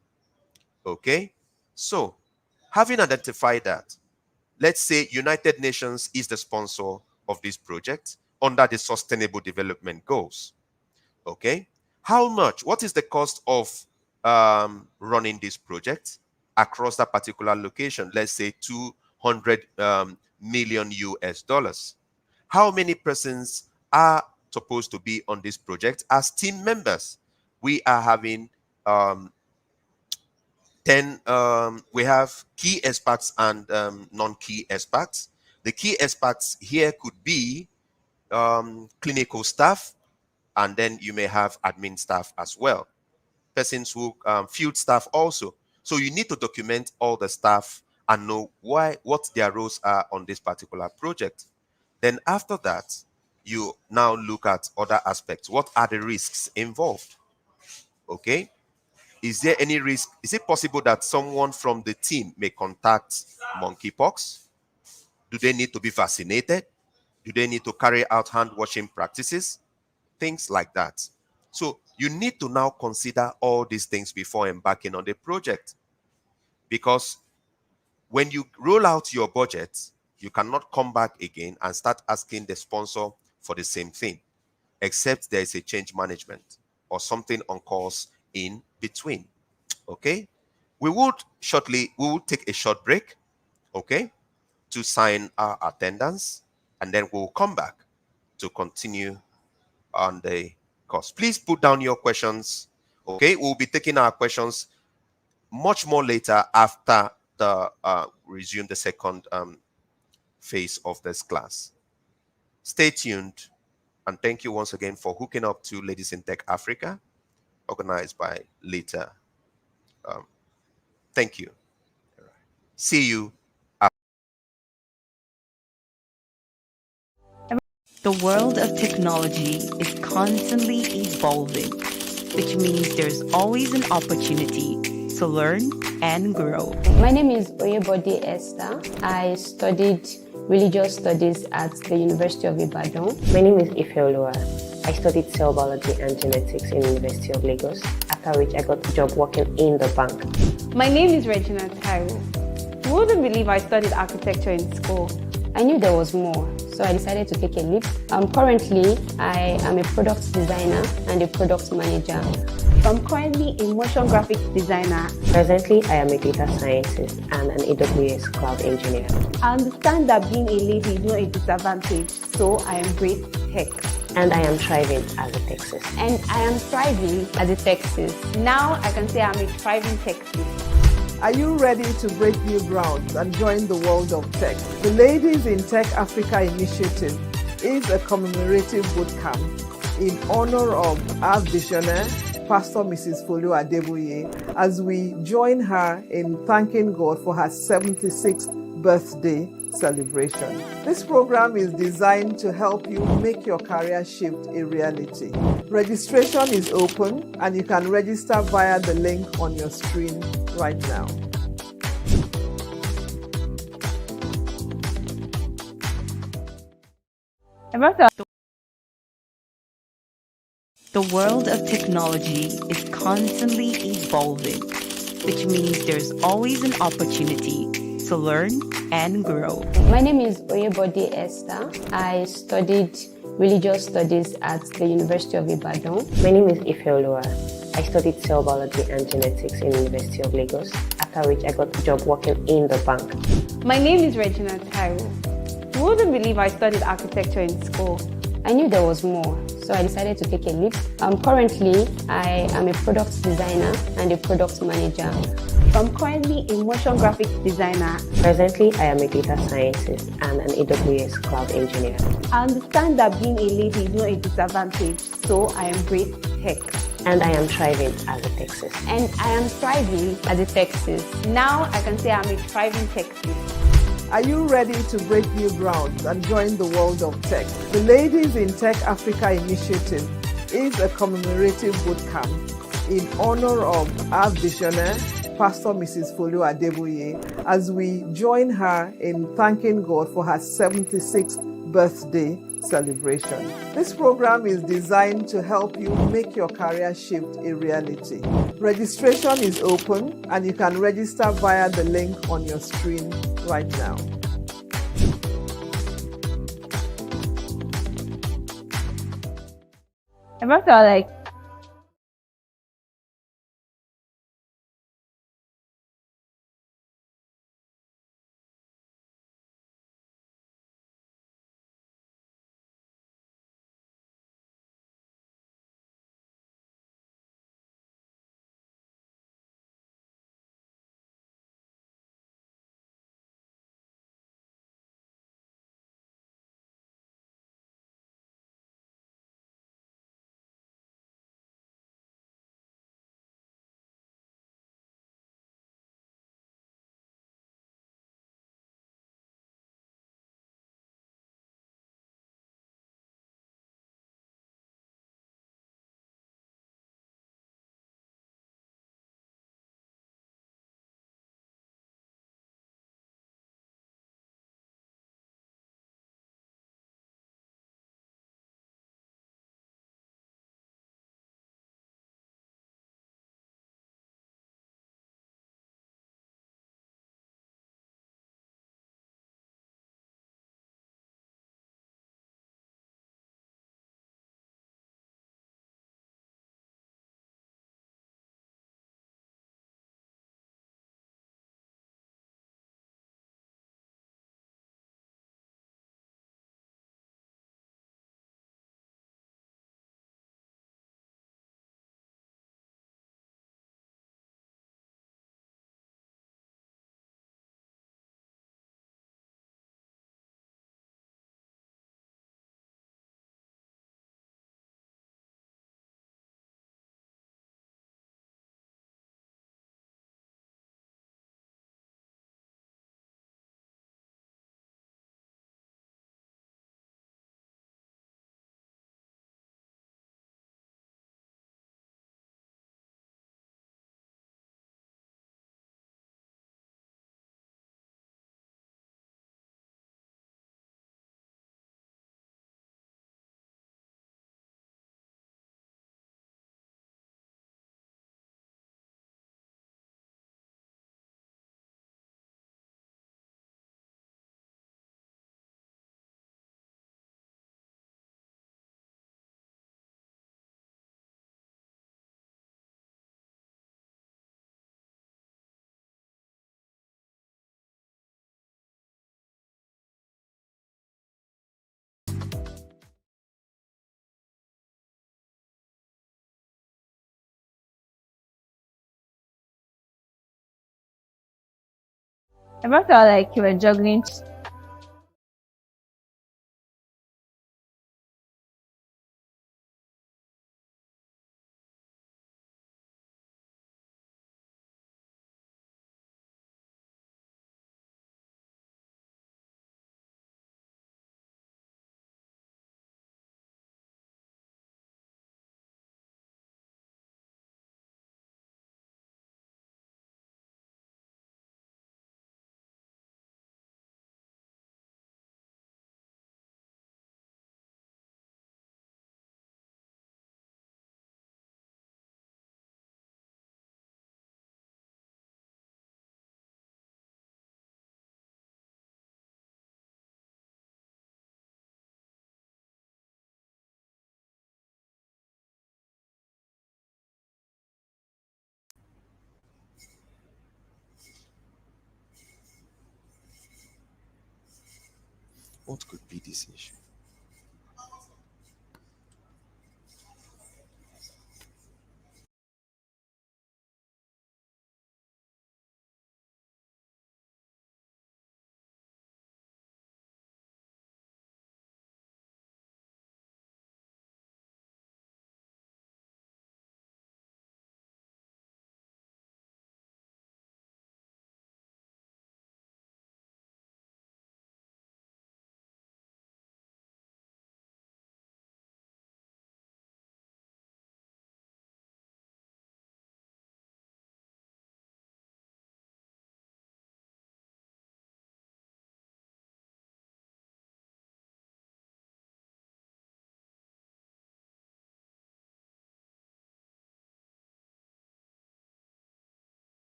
Okay, so having identified that, let's say United Nations is the sponsor of this project under the Sustainable Development Goals. Okay, what is the cost of running this project across that particular location? Let's say 200 million US dollars. How many persons are supposed to be on this project as team members? We are having 10, we have key experts and non-key experts. The key experts here could be clinical staff, and then you may have admin staff as well, persons who field staff also. So you need to document all the staff and know what their roles are on this particular project. Then after that, you now look at other aspects. What are the risks involved? Okay, is there any risk? Is it possible that someone from the team may contact monkeypox? Do they need to be vaccinated? Do they need to carry out hand washing practices? Things like that. So you need to now consider all these things before embarking on the project, because when you roll out your budget, you cannot come back again and start asking the sponsor for the same thing, except there is a change management or something on course in between. Okay, we will take a short break, okay, to sign our attendance, and then we'll come back to continue on the course. Please put down your questions. Okay, we'll be taking our questions much more later after the resume the second phase of this class. Stay tuned, and thank you once again for hooking up to Ladies in Tech Africa, organized by Lita. Thank you. See you. The world of technology is constantly evolving, which means there's always an opportunity to learn and grow. My name is Oyebode Esther. I studied religious studies at the University of Ibadan. My name is Ifeoluwa. I studied cell biology and genetics in the University of Lagos, after which I got a job working in the bank. My name is Regina Taiwo. You wouldn't believe I studied architecture in school. I knew there was more, so I decided to take a leap. Currently, I am a product designer and a product manager. I'm currently a motion graphics designer. Presently, I am a data scientist and an AWS cloud engineer. I understand that being a lady is not a disadvantage, so I embrace tech. And I am thriving as a Texas. And I am thriving as a Texas. Now I can say I'm a thriving Texas. Are you ready to break new ground and join the world of tech? The Ladies in Tech Africa initiative is a commemorative bootcamp in honor of our visionary, Pastor Mrs. Folu Adeboye, as we join her in thanking God for her 76th birthday celebration. This program is designed to help you make your career shift a reality. Registration is open and you can register via the link on your screen right now. The world of technology is constantly evolving, which means there's always an opportunity to learn and grow. My name is Oyebode Esther. I studied religious studies at the University of Ibadan. My name is Ifeoluwa. I studied cell biology and genetics in the University of Lagos, after which I got a job working in the bank. My name is Regina Taiwo. You wouldn't believe I studied architecture in school. I knew there was more, so I decided to take a leap. Currently, I am a product designer and a product manager. I'm currently a motion graphics designer. Presently, I am a data scientist and an AWS cloud engineer. I understand that being a lady is not a disadvantage, so I embrace tech. And I am thriving as a Texas. And I am thriving as a Texas. Now I can say I'm a thriving Texas. Are you ready to break new ground and join the world of tech? The Ladies in Tech Africa initiative is a commemorative bootcamp in honor of our visionary, Pastor Mrs. Folu Adeboye, as we join her in thanking God for her 76th birthday celebration. This program is designed to help you make your career shift a reality. Registration is open and you can register via the link on your screen right now. Ever felt like ever felt like you were juggling What could be this issue?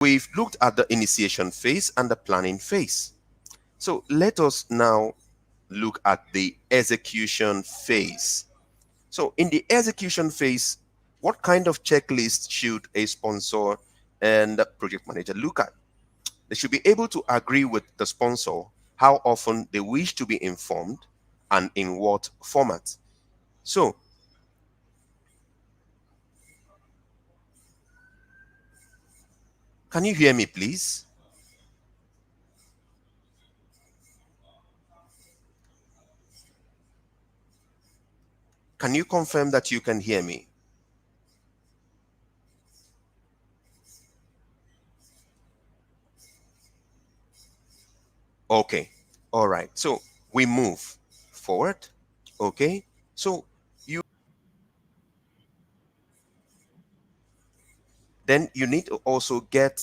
We've looked at the initiation phase and the planning phase. So let us now look at the execution phase. So in the execution phase, what kind of checklist should a sponsor and the project manager look at? They should be able to agree with the sponsor how often they wish to be informed and in what format. So can you hear me, please? Can you confirm that you can hear me? Okay. All right. So we move forward. Okay. So then you need to also get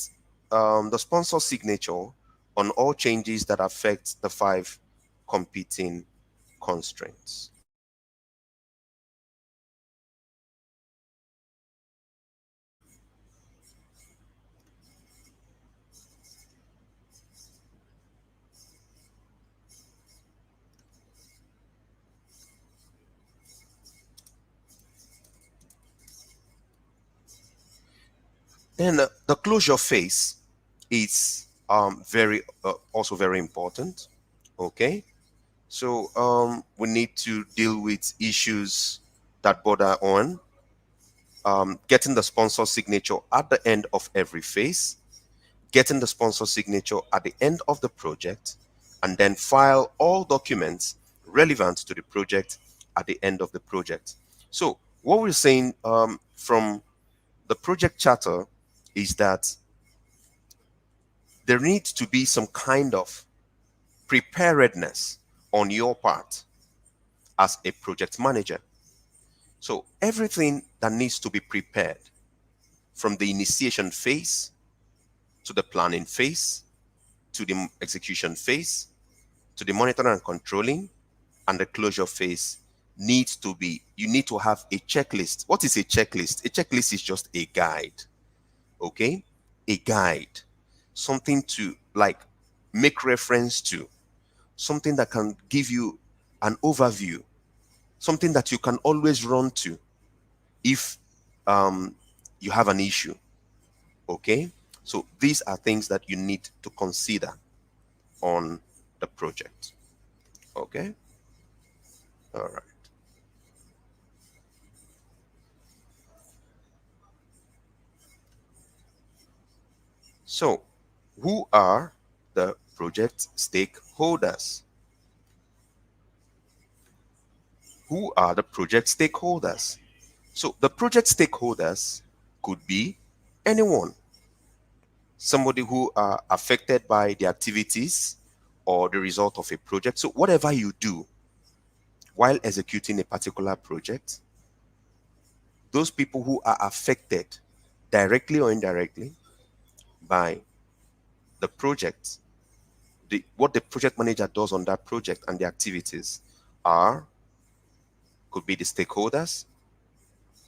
the sponsor signature on all changes that affect the 5 competing constraints. Then the closure phase is very also very important. Okay, so we need to deal with issues that border on getting the sponsor signature at the end of every phase, getting the sponsor signature at the end of the project, and then file all documents relevant to the project at the end of the project. So what we're saying from the project charter is that there needs to be some kind of preparedness on your part as a project manager. So everything that needs to be prepared from the initiation phase to the planning phase to the execution phase to the monitoring and controlling and the closure phase needs to be, you need to have a checklist. What is a checklist? A checklist is just a guide. Okay, a guide, something to like make reference to, something that can give you an overview, something that you can always run to if you have an issue. Okay, so these are things that you need to consider on the project. Okay, all right. So who are the project stakeholders? Who are the project stakeholders? So the project stakeholders could be anyone, somebody who are affected by the activities or the result of a project. So whatever you do while executing a particular project, those people who are affected directly or indirectly by the project, what the project manager does on that project and the activities are, could be the stakeholders.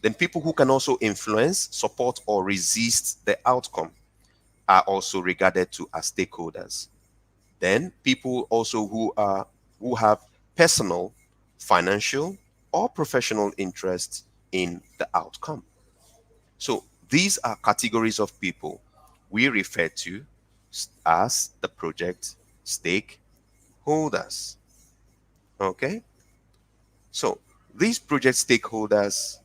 Then people who can also influence, support, or resist the outcome are also regarded to as stakeholders. Then people also who have personal, financial, or professional interest in the outcome. So these are categories of people we refer to as the project stakeholders. Okay, so these project stakeholders,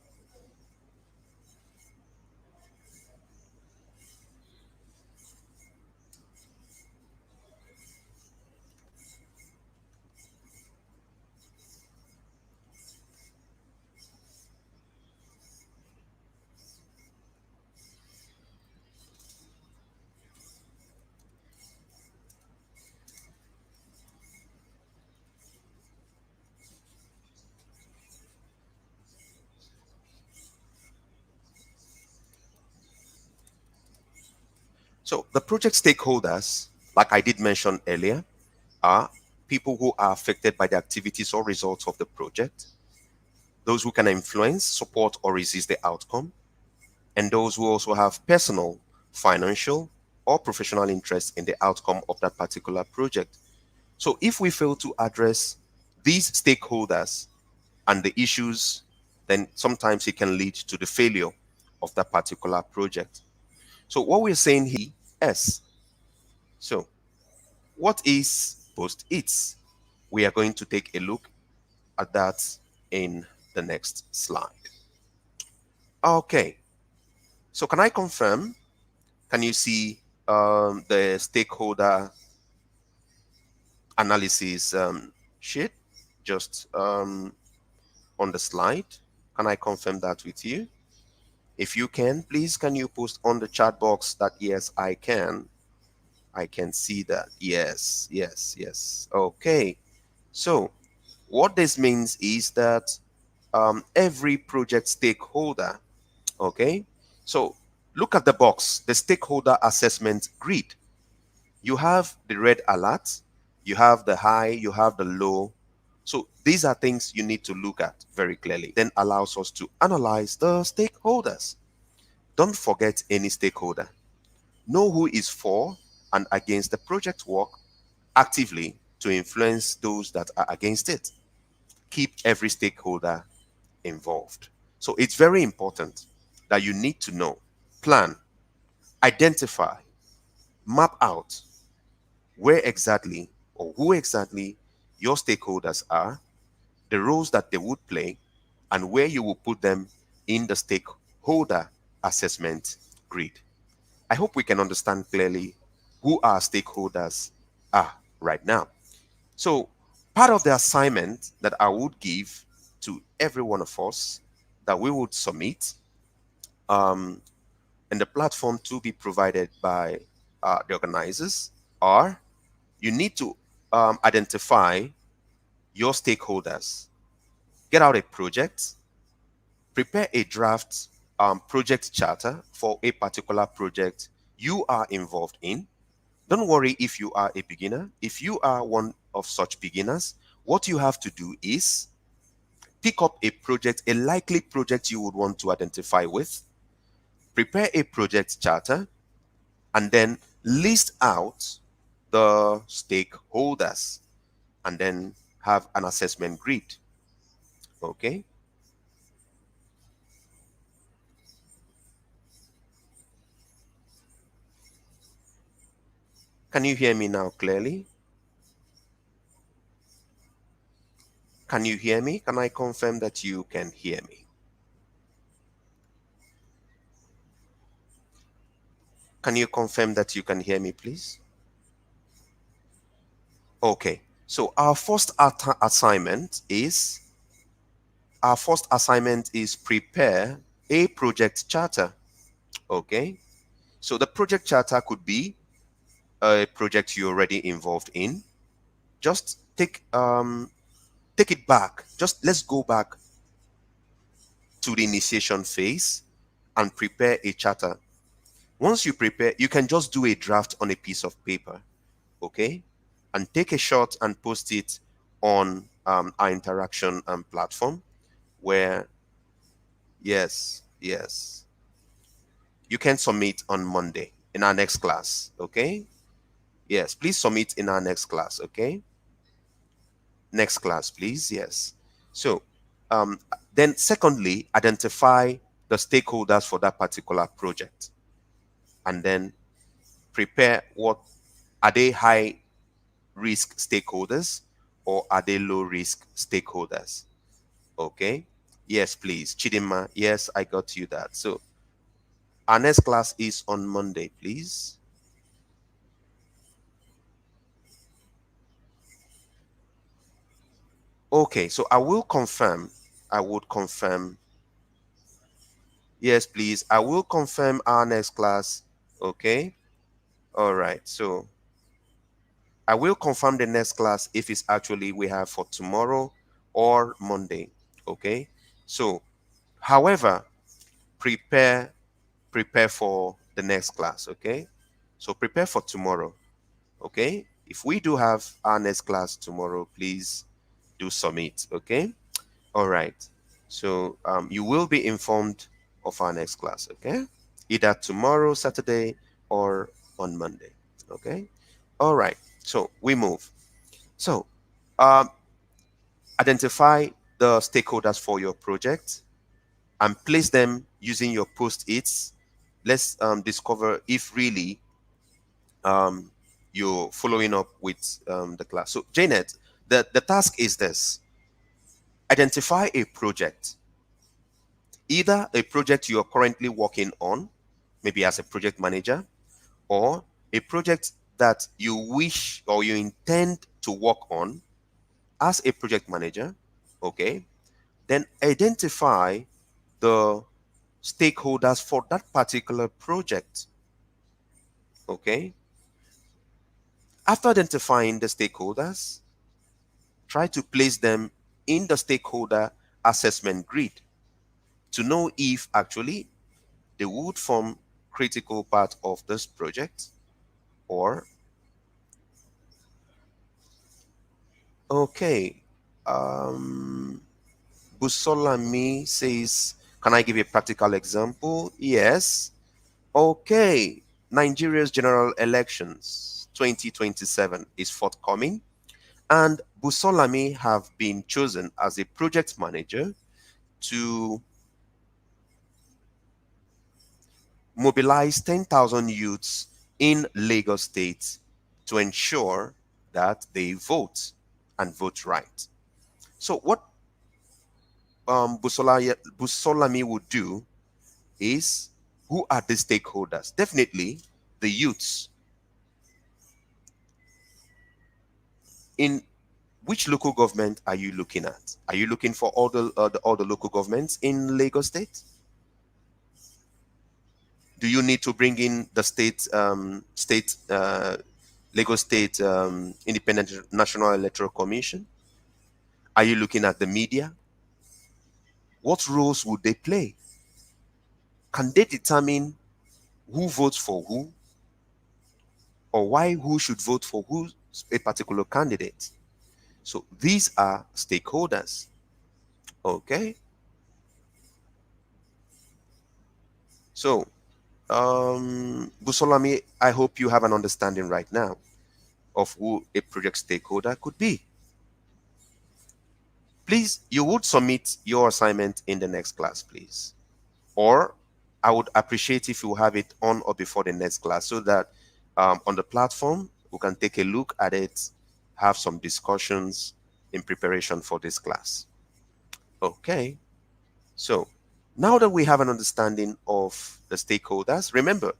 so the project stakeholders, like I did mention earlier, are people who are affected by the activities or results of the project, those who can influence, support, or resist the outcome, and those who also have personal, financial, or professional interest in the outcome of that particular project. So if we fail to address these stakeholders and the issues, then sometimes it can lead to the failure of that particular project. So what we're saying here, S. So what is post-its? We are going to take a look at that in the next slide. Okay, so can I confirm? Can you see the stakeholder analysis sheet just on the slide? Can I confirm that with you? If you can, please can you post on the chat box that yes, I can. I can see that. Yes, yes, yes. Okay. So what this means is that every project stakeholder, okay? So look at the box, the stakeholder assessment grid. You have the red alert, you have the high, you have the low. So these are things you need to look at very clearly. Then allows us to analyze the stakeholders. Don't forget any stakeholder. Know who is for and against the project work actively to influence those that are against it. Keep every stakeholder involved. So it's very important that you need to know, plan, identify, map out where exactly or who exactly your stakeholders are, the roles that they would play, and where you will put them in the stakeholder assessment grid. I hope we can understand clearly who our stakeholders are right now. So, part of the assignment that I would give to every one of us that we would submit, um, and the platform to be provided by the organizers are you need to identify your stakeholders, get out a project, prepare a draft project charter for a particular project you are involved in. Don't worry if you are a beginner. If you are one of such beginners, what you have to do is pick up a project, a likely project you would want to identify with, prepare a project charter, and then list out the stakeholders and then have an assessment grid. Okay. Can you hear me now clearly? Can you hear me? Can I confirm that you can hear me? Can you confirm that you can hear me, please? Okay. So our first assignment is prepare a project charter. Okay. So the project charter could be a project you're already involved in. Just take it back. Just let's go back to the initiation phase and prepare a charter. Once you prepare, you can just do a draft on a piece of paper, okay? And take a shot and post it on our interaction platform where, yes, yes, you can submit on Monday in our next class, okay? Yes, please submit in our next class, okay? Next class, please, yes. So, um, then secondly, identify the stakeholders for that particular project and then prepare what are they high risk stakeholders or are they low risk stakeholders? Okay. Yes, please. Chidima. Yes, I got you that. So our next class is on Monday, please. Okay, so I will confirm. I would confirm. Yes, please. I will confirm our next class. Okay. All right. So I will confirm the next class if it's actually we have for tomorrow or Monday. Okay. So, however, prepare for the next class. Okay. So prepare for tomorrow. Okay. If we do have our next class tomorrow, please do submit. Okay. All right. So you will be informed of our next class. Okay. Either tomorrow, Saturday, or on Monday. Okay. All right. So we move. So um, identify the stakeholders for your project and place them using your post-its. Let's discover if really you're following up with the class. So Janet, the task is this: identify a project, either a project you are currently working on, maybe as a project manager, or a project that you wish or you intend to work on as a project manager. Okay, then identify the stakeholders for that particular project. Okay, after identifying the stakeholders, try to place them in the stakeholder assessment grid to know if actually they would form critical part of this project or okay. um Busolami says, can I give a practical example? Yes. Okay. Nigeria's general elections 2027 is forthcoming, and Busolami have been chosen as a project manager to mobilize 10,000 youths in Lagos State to ensure that they vote and vote right. So what Busolami would do is, who are the stakeholders? Definitely the youths. In which local government are you looking at? Are you looking for all the local governments in Lagos State? Do you need to bring in the Lagos State Independent National Electoral Commission? Are you looking at the media? What roles would they play? Can they determine who votes for who, or why who should vote for who, a particular candidate? So these are stakeholders. Okay. So Busolami, I hope you have an understanding right now of who a project stakeholder could be. Please, you would submit your assignment in the next class, please. Or I would appreciate if you have it on or before the next class so that on the platform, we can take a look at it, have some discussions in preparation for this class. Okay. So now that we have an understanding of the stakeholders, remember,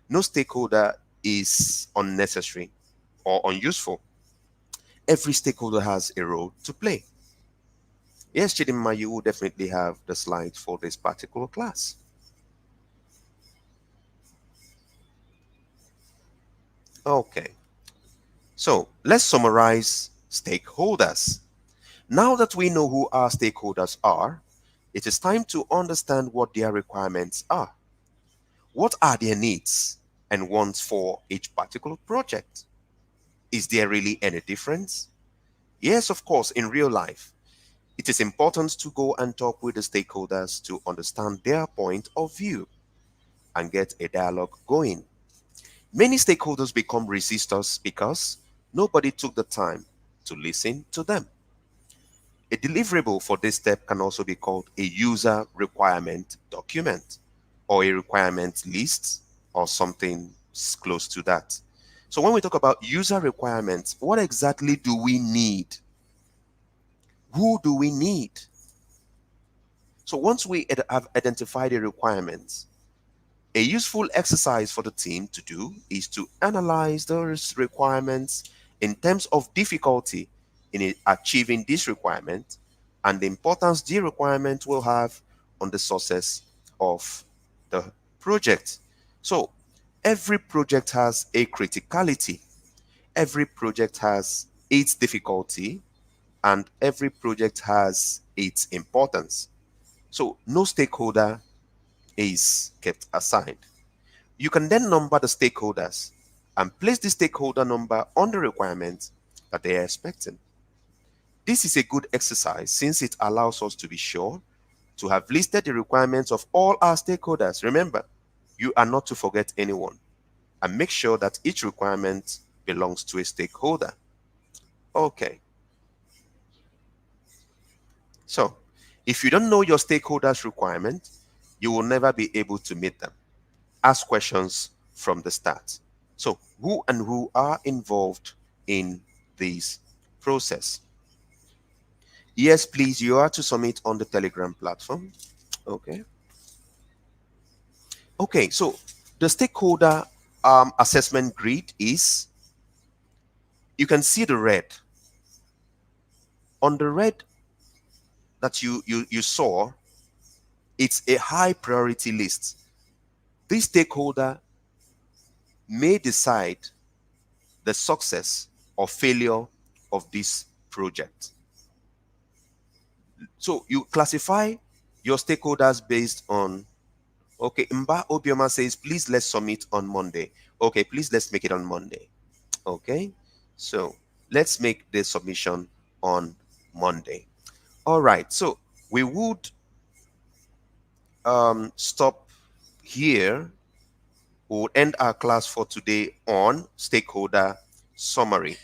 no stakeholder is unnecessary or unuseful. Every stakeholder has a role to play. Yes, Chidinma, you will definitely have the slides for this particular class. Okay, so let's summarize stakeholders. Now that we know who our stakeholders are, it is time to understand what their requirements are. What are their needs and wants for each particular project? Is there really any difference? Yes, of course, in real life, it is important to go and talk with the stakeholders to understand their point of view and get a dialogue going. Many stakeholders become resistors because nobody took the time to listen to them. A deliverable for this step can also be called a user requirement document or a requirement list or something close to that. So when we talk about user requirements, what exactly do we need? Who do we need? So once we have identified the requirements, a useful exercise for the team to do is to analyze those requirements in terms of difficulty in achieving this requirement and the importance the requirement will have on the success of the project. So every project has a criticality, every project has its difficulty, and every project has its importance. So no stakeholder is kept aside. You can then number the stakeholders and place the stakeholder number on the requirements that they are expecting. This is a good exercise since it allows us to be sure to have listed the requirements of all our stakeholders. Remember, you are not to forget anyone. and make sure that each requirement belongs to a stakeholder. Okay, so if you don't know your stakeholders' requirement, you will never be able to meet them. Ask questions from the start. So, who and who are involved in this process? Yes, please, you are to submit on the Telegram platform. Okay. Okay, so the stakeholder assessment grid is, you can see the red. On the red that you saw, it's a high priority list. This stakeholder may decide the success or failure of this project. So you classify your stakeholders based on, okay, Mba Obioma says, please let's submit on Monday. Okay, please let's make it on Monday. Okay, so let's make the submission on Monday. All right, so we would stop here. We'll end our class for today on stakeholder summary.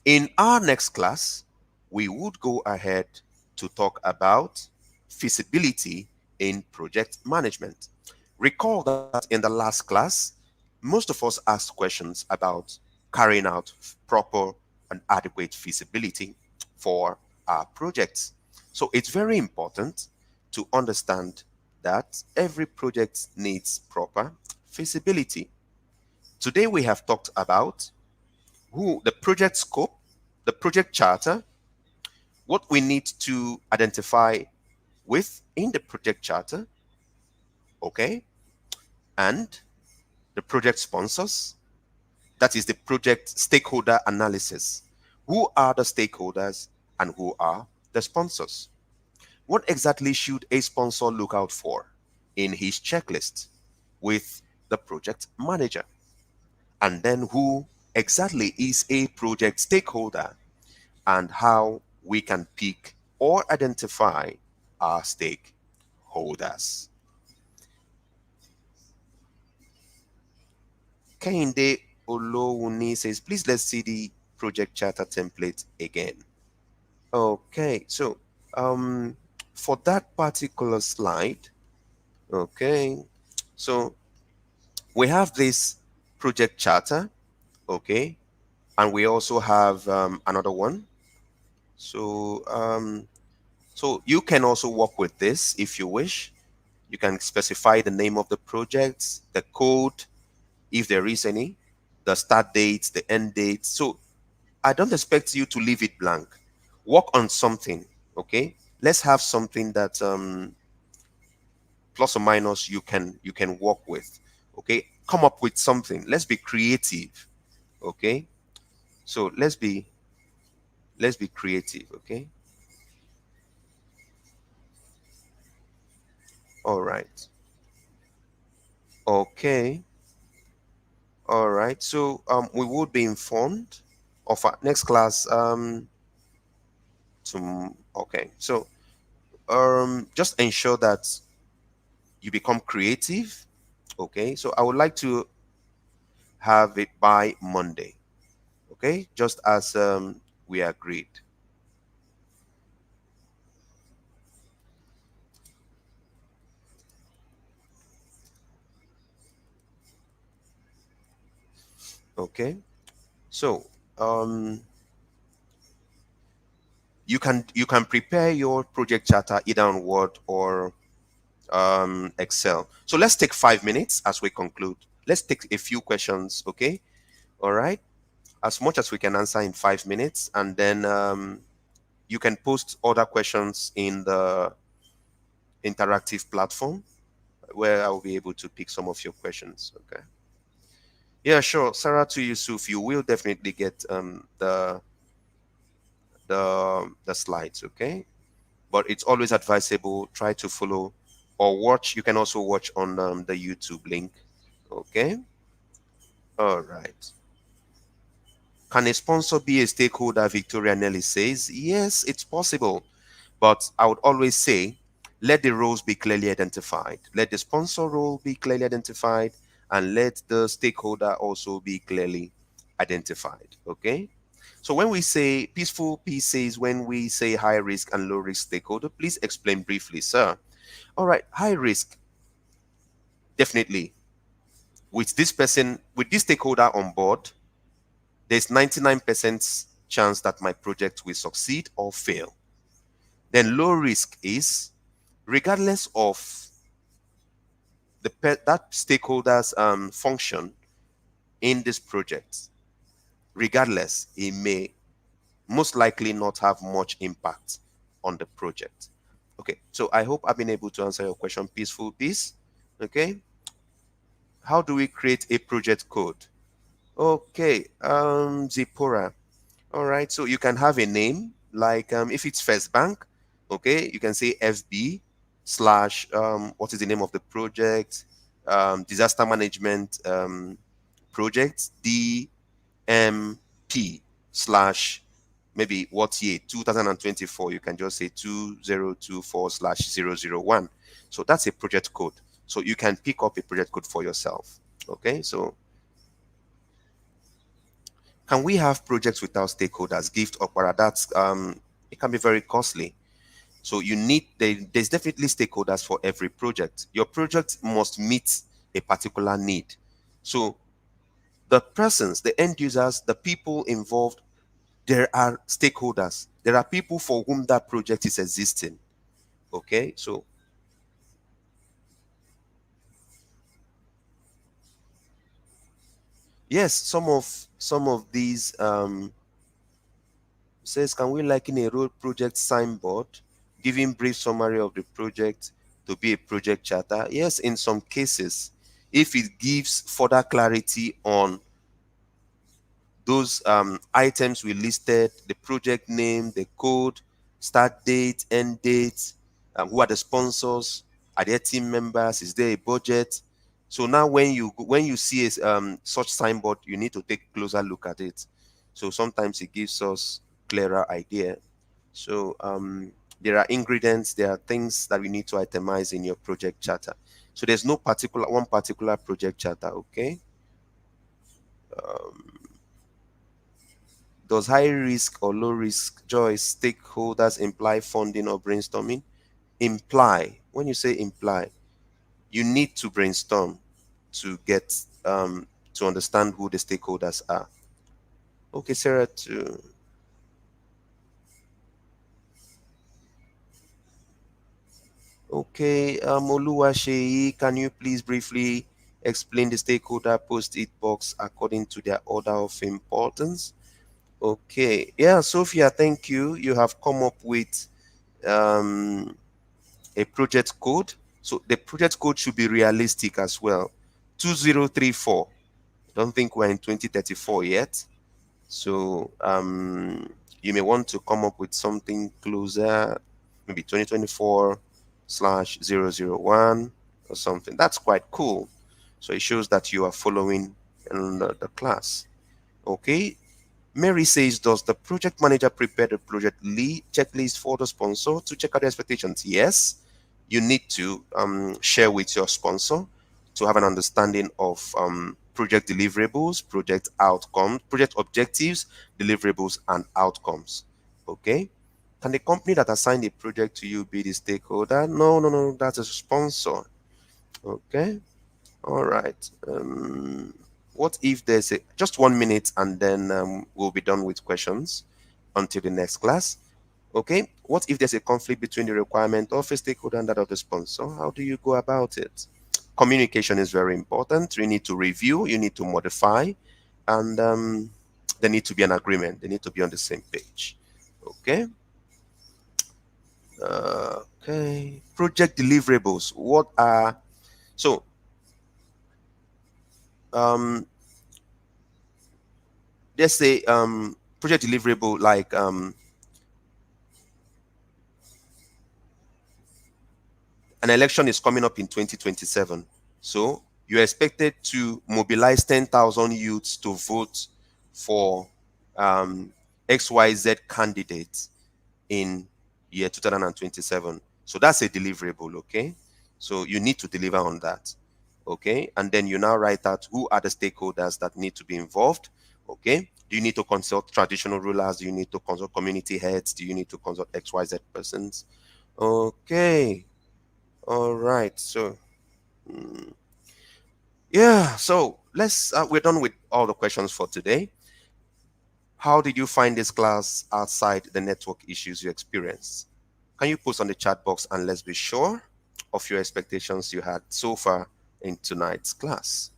In our next class, we would go ahead to talk about feasibility in project management. Recall that in the last class, most of us asked questions about carrying out proper and adequate feasibility for our projects. So it's very important to understand that every project needs proper feasibility. Today we have talked about the project scope, the project charter, what we need to identify within the project charter, okay, and the project sponsors, that is the project stakeholder analysis. Who are the stakeholders and who are the sponsors? What exactly should a sponsor look out for in his checklist with the project manager? And then who exactly is a project stakeholder, and how we can pick or identify our stakeholders. Kehinde Olowuni says, please let's see the project charter template again. Okay, so for that particular slide, okay, so we have this project charter, okay, and we also have another one. So you can also work with this if you wish. You can specify the name of the project, the code, if there is any, the start date, the end date. So I don't expect you to leave it blank. Work on something, okay? Let's have something that plus or minus you can work with, okay? Come up with something. Let's be creative, okay? So let's be creative, okay? All right. Okay. All right. So we would be informed of our next class okay. So just ensure that you become creative. Okay. So I would like to have it by Monday. Okay. Just as we agreed. Okay. So you can prepare your project charter either on Word or Excel. So let's take 5 minutes as we conclude. Let's take a few questions. Okay. All right. As much as we can answer in 5 minutes, and then you can post other questions in the interactive platform where I'll be able to pick some of your questions. Okay. Yeah, sure. Sarah to Yusuf, you will definitely get the slides. Okay. But it's always advisable, try to follow or watch. You can also watch on the YouTube link. Okay. All right. Can a sponsor be a stakeholder? Victoria Nelly says, yes, it's possible. But I would always say, let the roles be clearly identified. Let the sponsor role be clearly identified, and let the stakeholder also be clearly identified. Okay. So when we say peaceful P says when we say high risk and low risk stakeholder, please explain briefly, sir. All right, high risk, definitely. With this person, with this stakeholder on board, there's 99% chance that my project will succeed or fail. Then low risk is regardless of that stakeholder's function in this project, regardless, it may most likely not have much impact on the project. Okay, so I hope I've been able to answer your question, peaceful peace. Okay, how do we create a project code? Okay, Zipporah. All right, so you can have a name like if it's First Bank, okay, you can say FB slash what is the name of the project, disaster management project DMP slash maybe what year 2024. You can just say 2024 slash 001. So that's a project code. So you can pick up a project code for yourself. Okay, so can we have projects without stakeholders? Gift or para? That's it can be very costly. So you need there's definitely stakeholders for every project. Your project must meet a particular need. So the persons, the end users, the people involved, there are stakeholders. There are people for whom that project is existing. Okay, so yes, some of these says, can we liken a road project signboard, giving brief summary of the project to be a project charter? Yes, in some cases, if it gives further clarity on those items we listed, the project name, the code, start date, end date, who are the sponsors, are there team members, is there a budget? So now when you see a, such signboard, you need to take a closer look at it. So sometimes it gives us clearer idea. So there are ingredients, there are things that we need to itemize in your project charter. So there's no one particular project charter. Okay. Does high risk or low risk joy stakeholders imply funding or brainstorming? Imply. When you say imply, you need to brainstorm to get to understand who the stakeholders are. Okay, Sarah, to okay, Oluwaseyi, can you please briefly explain the stakeholder post-it box according to their order of importance? Okay, yeah, Sophia, thank you. You have come up with um, a project code. So the project code should be realistic as well. 2034. Don't think we're in 2034 yet. So you may want to come up with something closer, maybe 2024 slash 001 or something. That's quite cool. So it shows that you are following in the class. Okay. Mary says, does the project manager prepare the project lead checklist for the sponsor to check out the expectations? Yes, you need to share with your sponsor to have an understanding of project deliverables, project outcomes, project objectives, deliverables, and outcomes. Okay. Can the company that assigned a project to you be the stakeholder? No, no, no, that's a sponsor. Okay. All right. What if there's a just 1 minute and then we'll be done with questions until the next class? Okay. What if there's a conflict between the requirement of a stakeholder and that of the sponsor? How do you go about it? Communication is very important. You need to review, you need to modify, and there need to be an agreement. They need to be on the same page. Okay. Okay. Project deliverables. What are so? Let's say project deliverable like an election is coming up in 2027, so you're expected to mobilize 10,000 youths to vote for XYZ candidates in year 2027. So that's a deliverable. Okay, so you need to deliver on that. Okay, and then you now write out who are the stakeholders that need to be involved. Okay, do you need to consult traditional rulers? Do you need to consult community heads? Do you need to consult XYZ persons? Okay, all right. So yeah, so let's we're done with all the questions for today. How did you find this class outside the network issues you experienced? Can you post on the chat box and let's be sure of your expectations you had so far in tonight's class?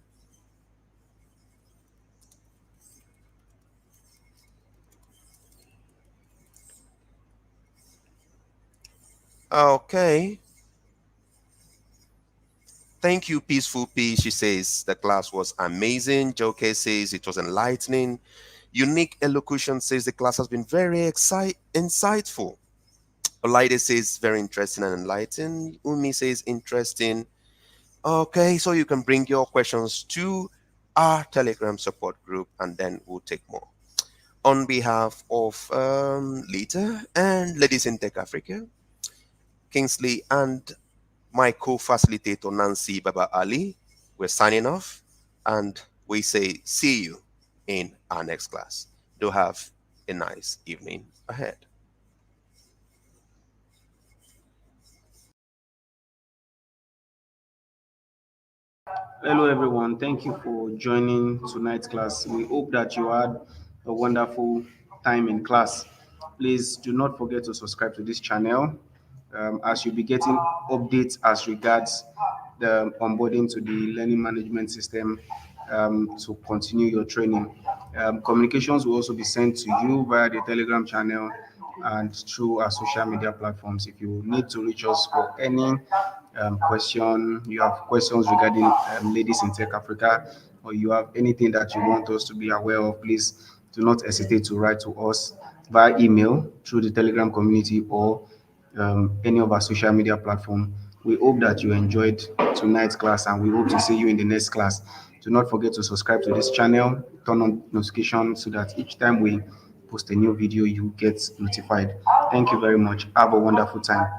Okay. Thank you, Peaceful P. She says the class was amazing. Joke says it was enlightening. Unique Elocution says the class has been very insightful. Olaide says very interesting and enlightening. Umi says interesting. Okay, so you can bring your questions to our Telegram support group and then we'll take more. On behalf of Lita and Ladies in Tech Africa, Kingsley, and my co-facilitator Nancy Baba Ali, we're signing off and we say see you in our next class. Do have a nice evening ahead. Hello, everyone. Thank you for joining tonight's class. We hope that you had a wonderful time in class. Please do not forget to subscribe to this channel as you'll be getting updates as regards the onboarding to the learning management system to continue your training. Communications will also be sent to you via the Telegram channel and through our social media platforms. If you need to reach us for any question, you have questions regarding Ladies in Tech Africa, or you have anything that you want us to be aware of, please do not hesitate to write to us via email, through the Telegram community, or any of our social media platform. We hope that you enjoyed tonight's class and we hope to see you in the next class. Do not forget to subscribe to this channel, turn on notifications so that each time we post a new video, you get notified. Thank you very much. Have a wonderful time.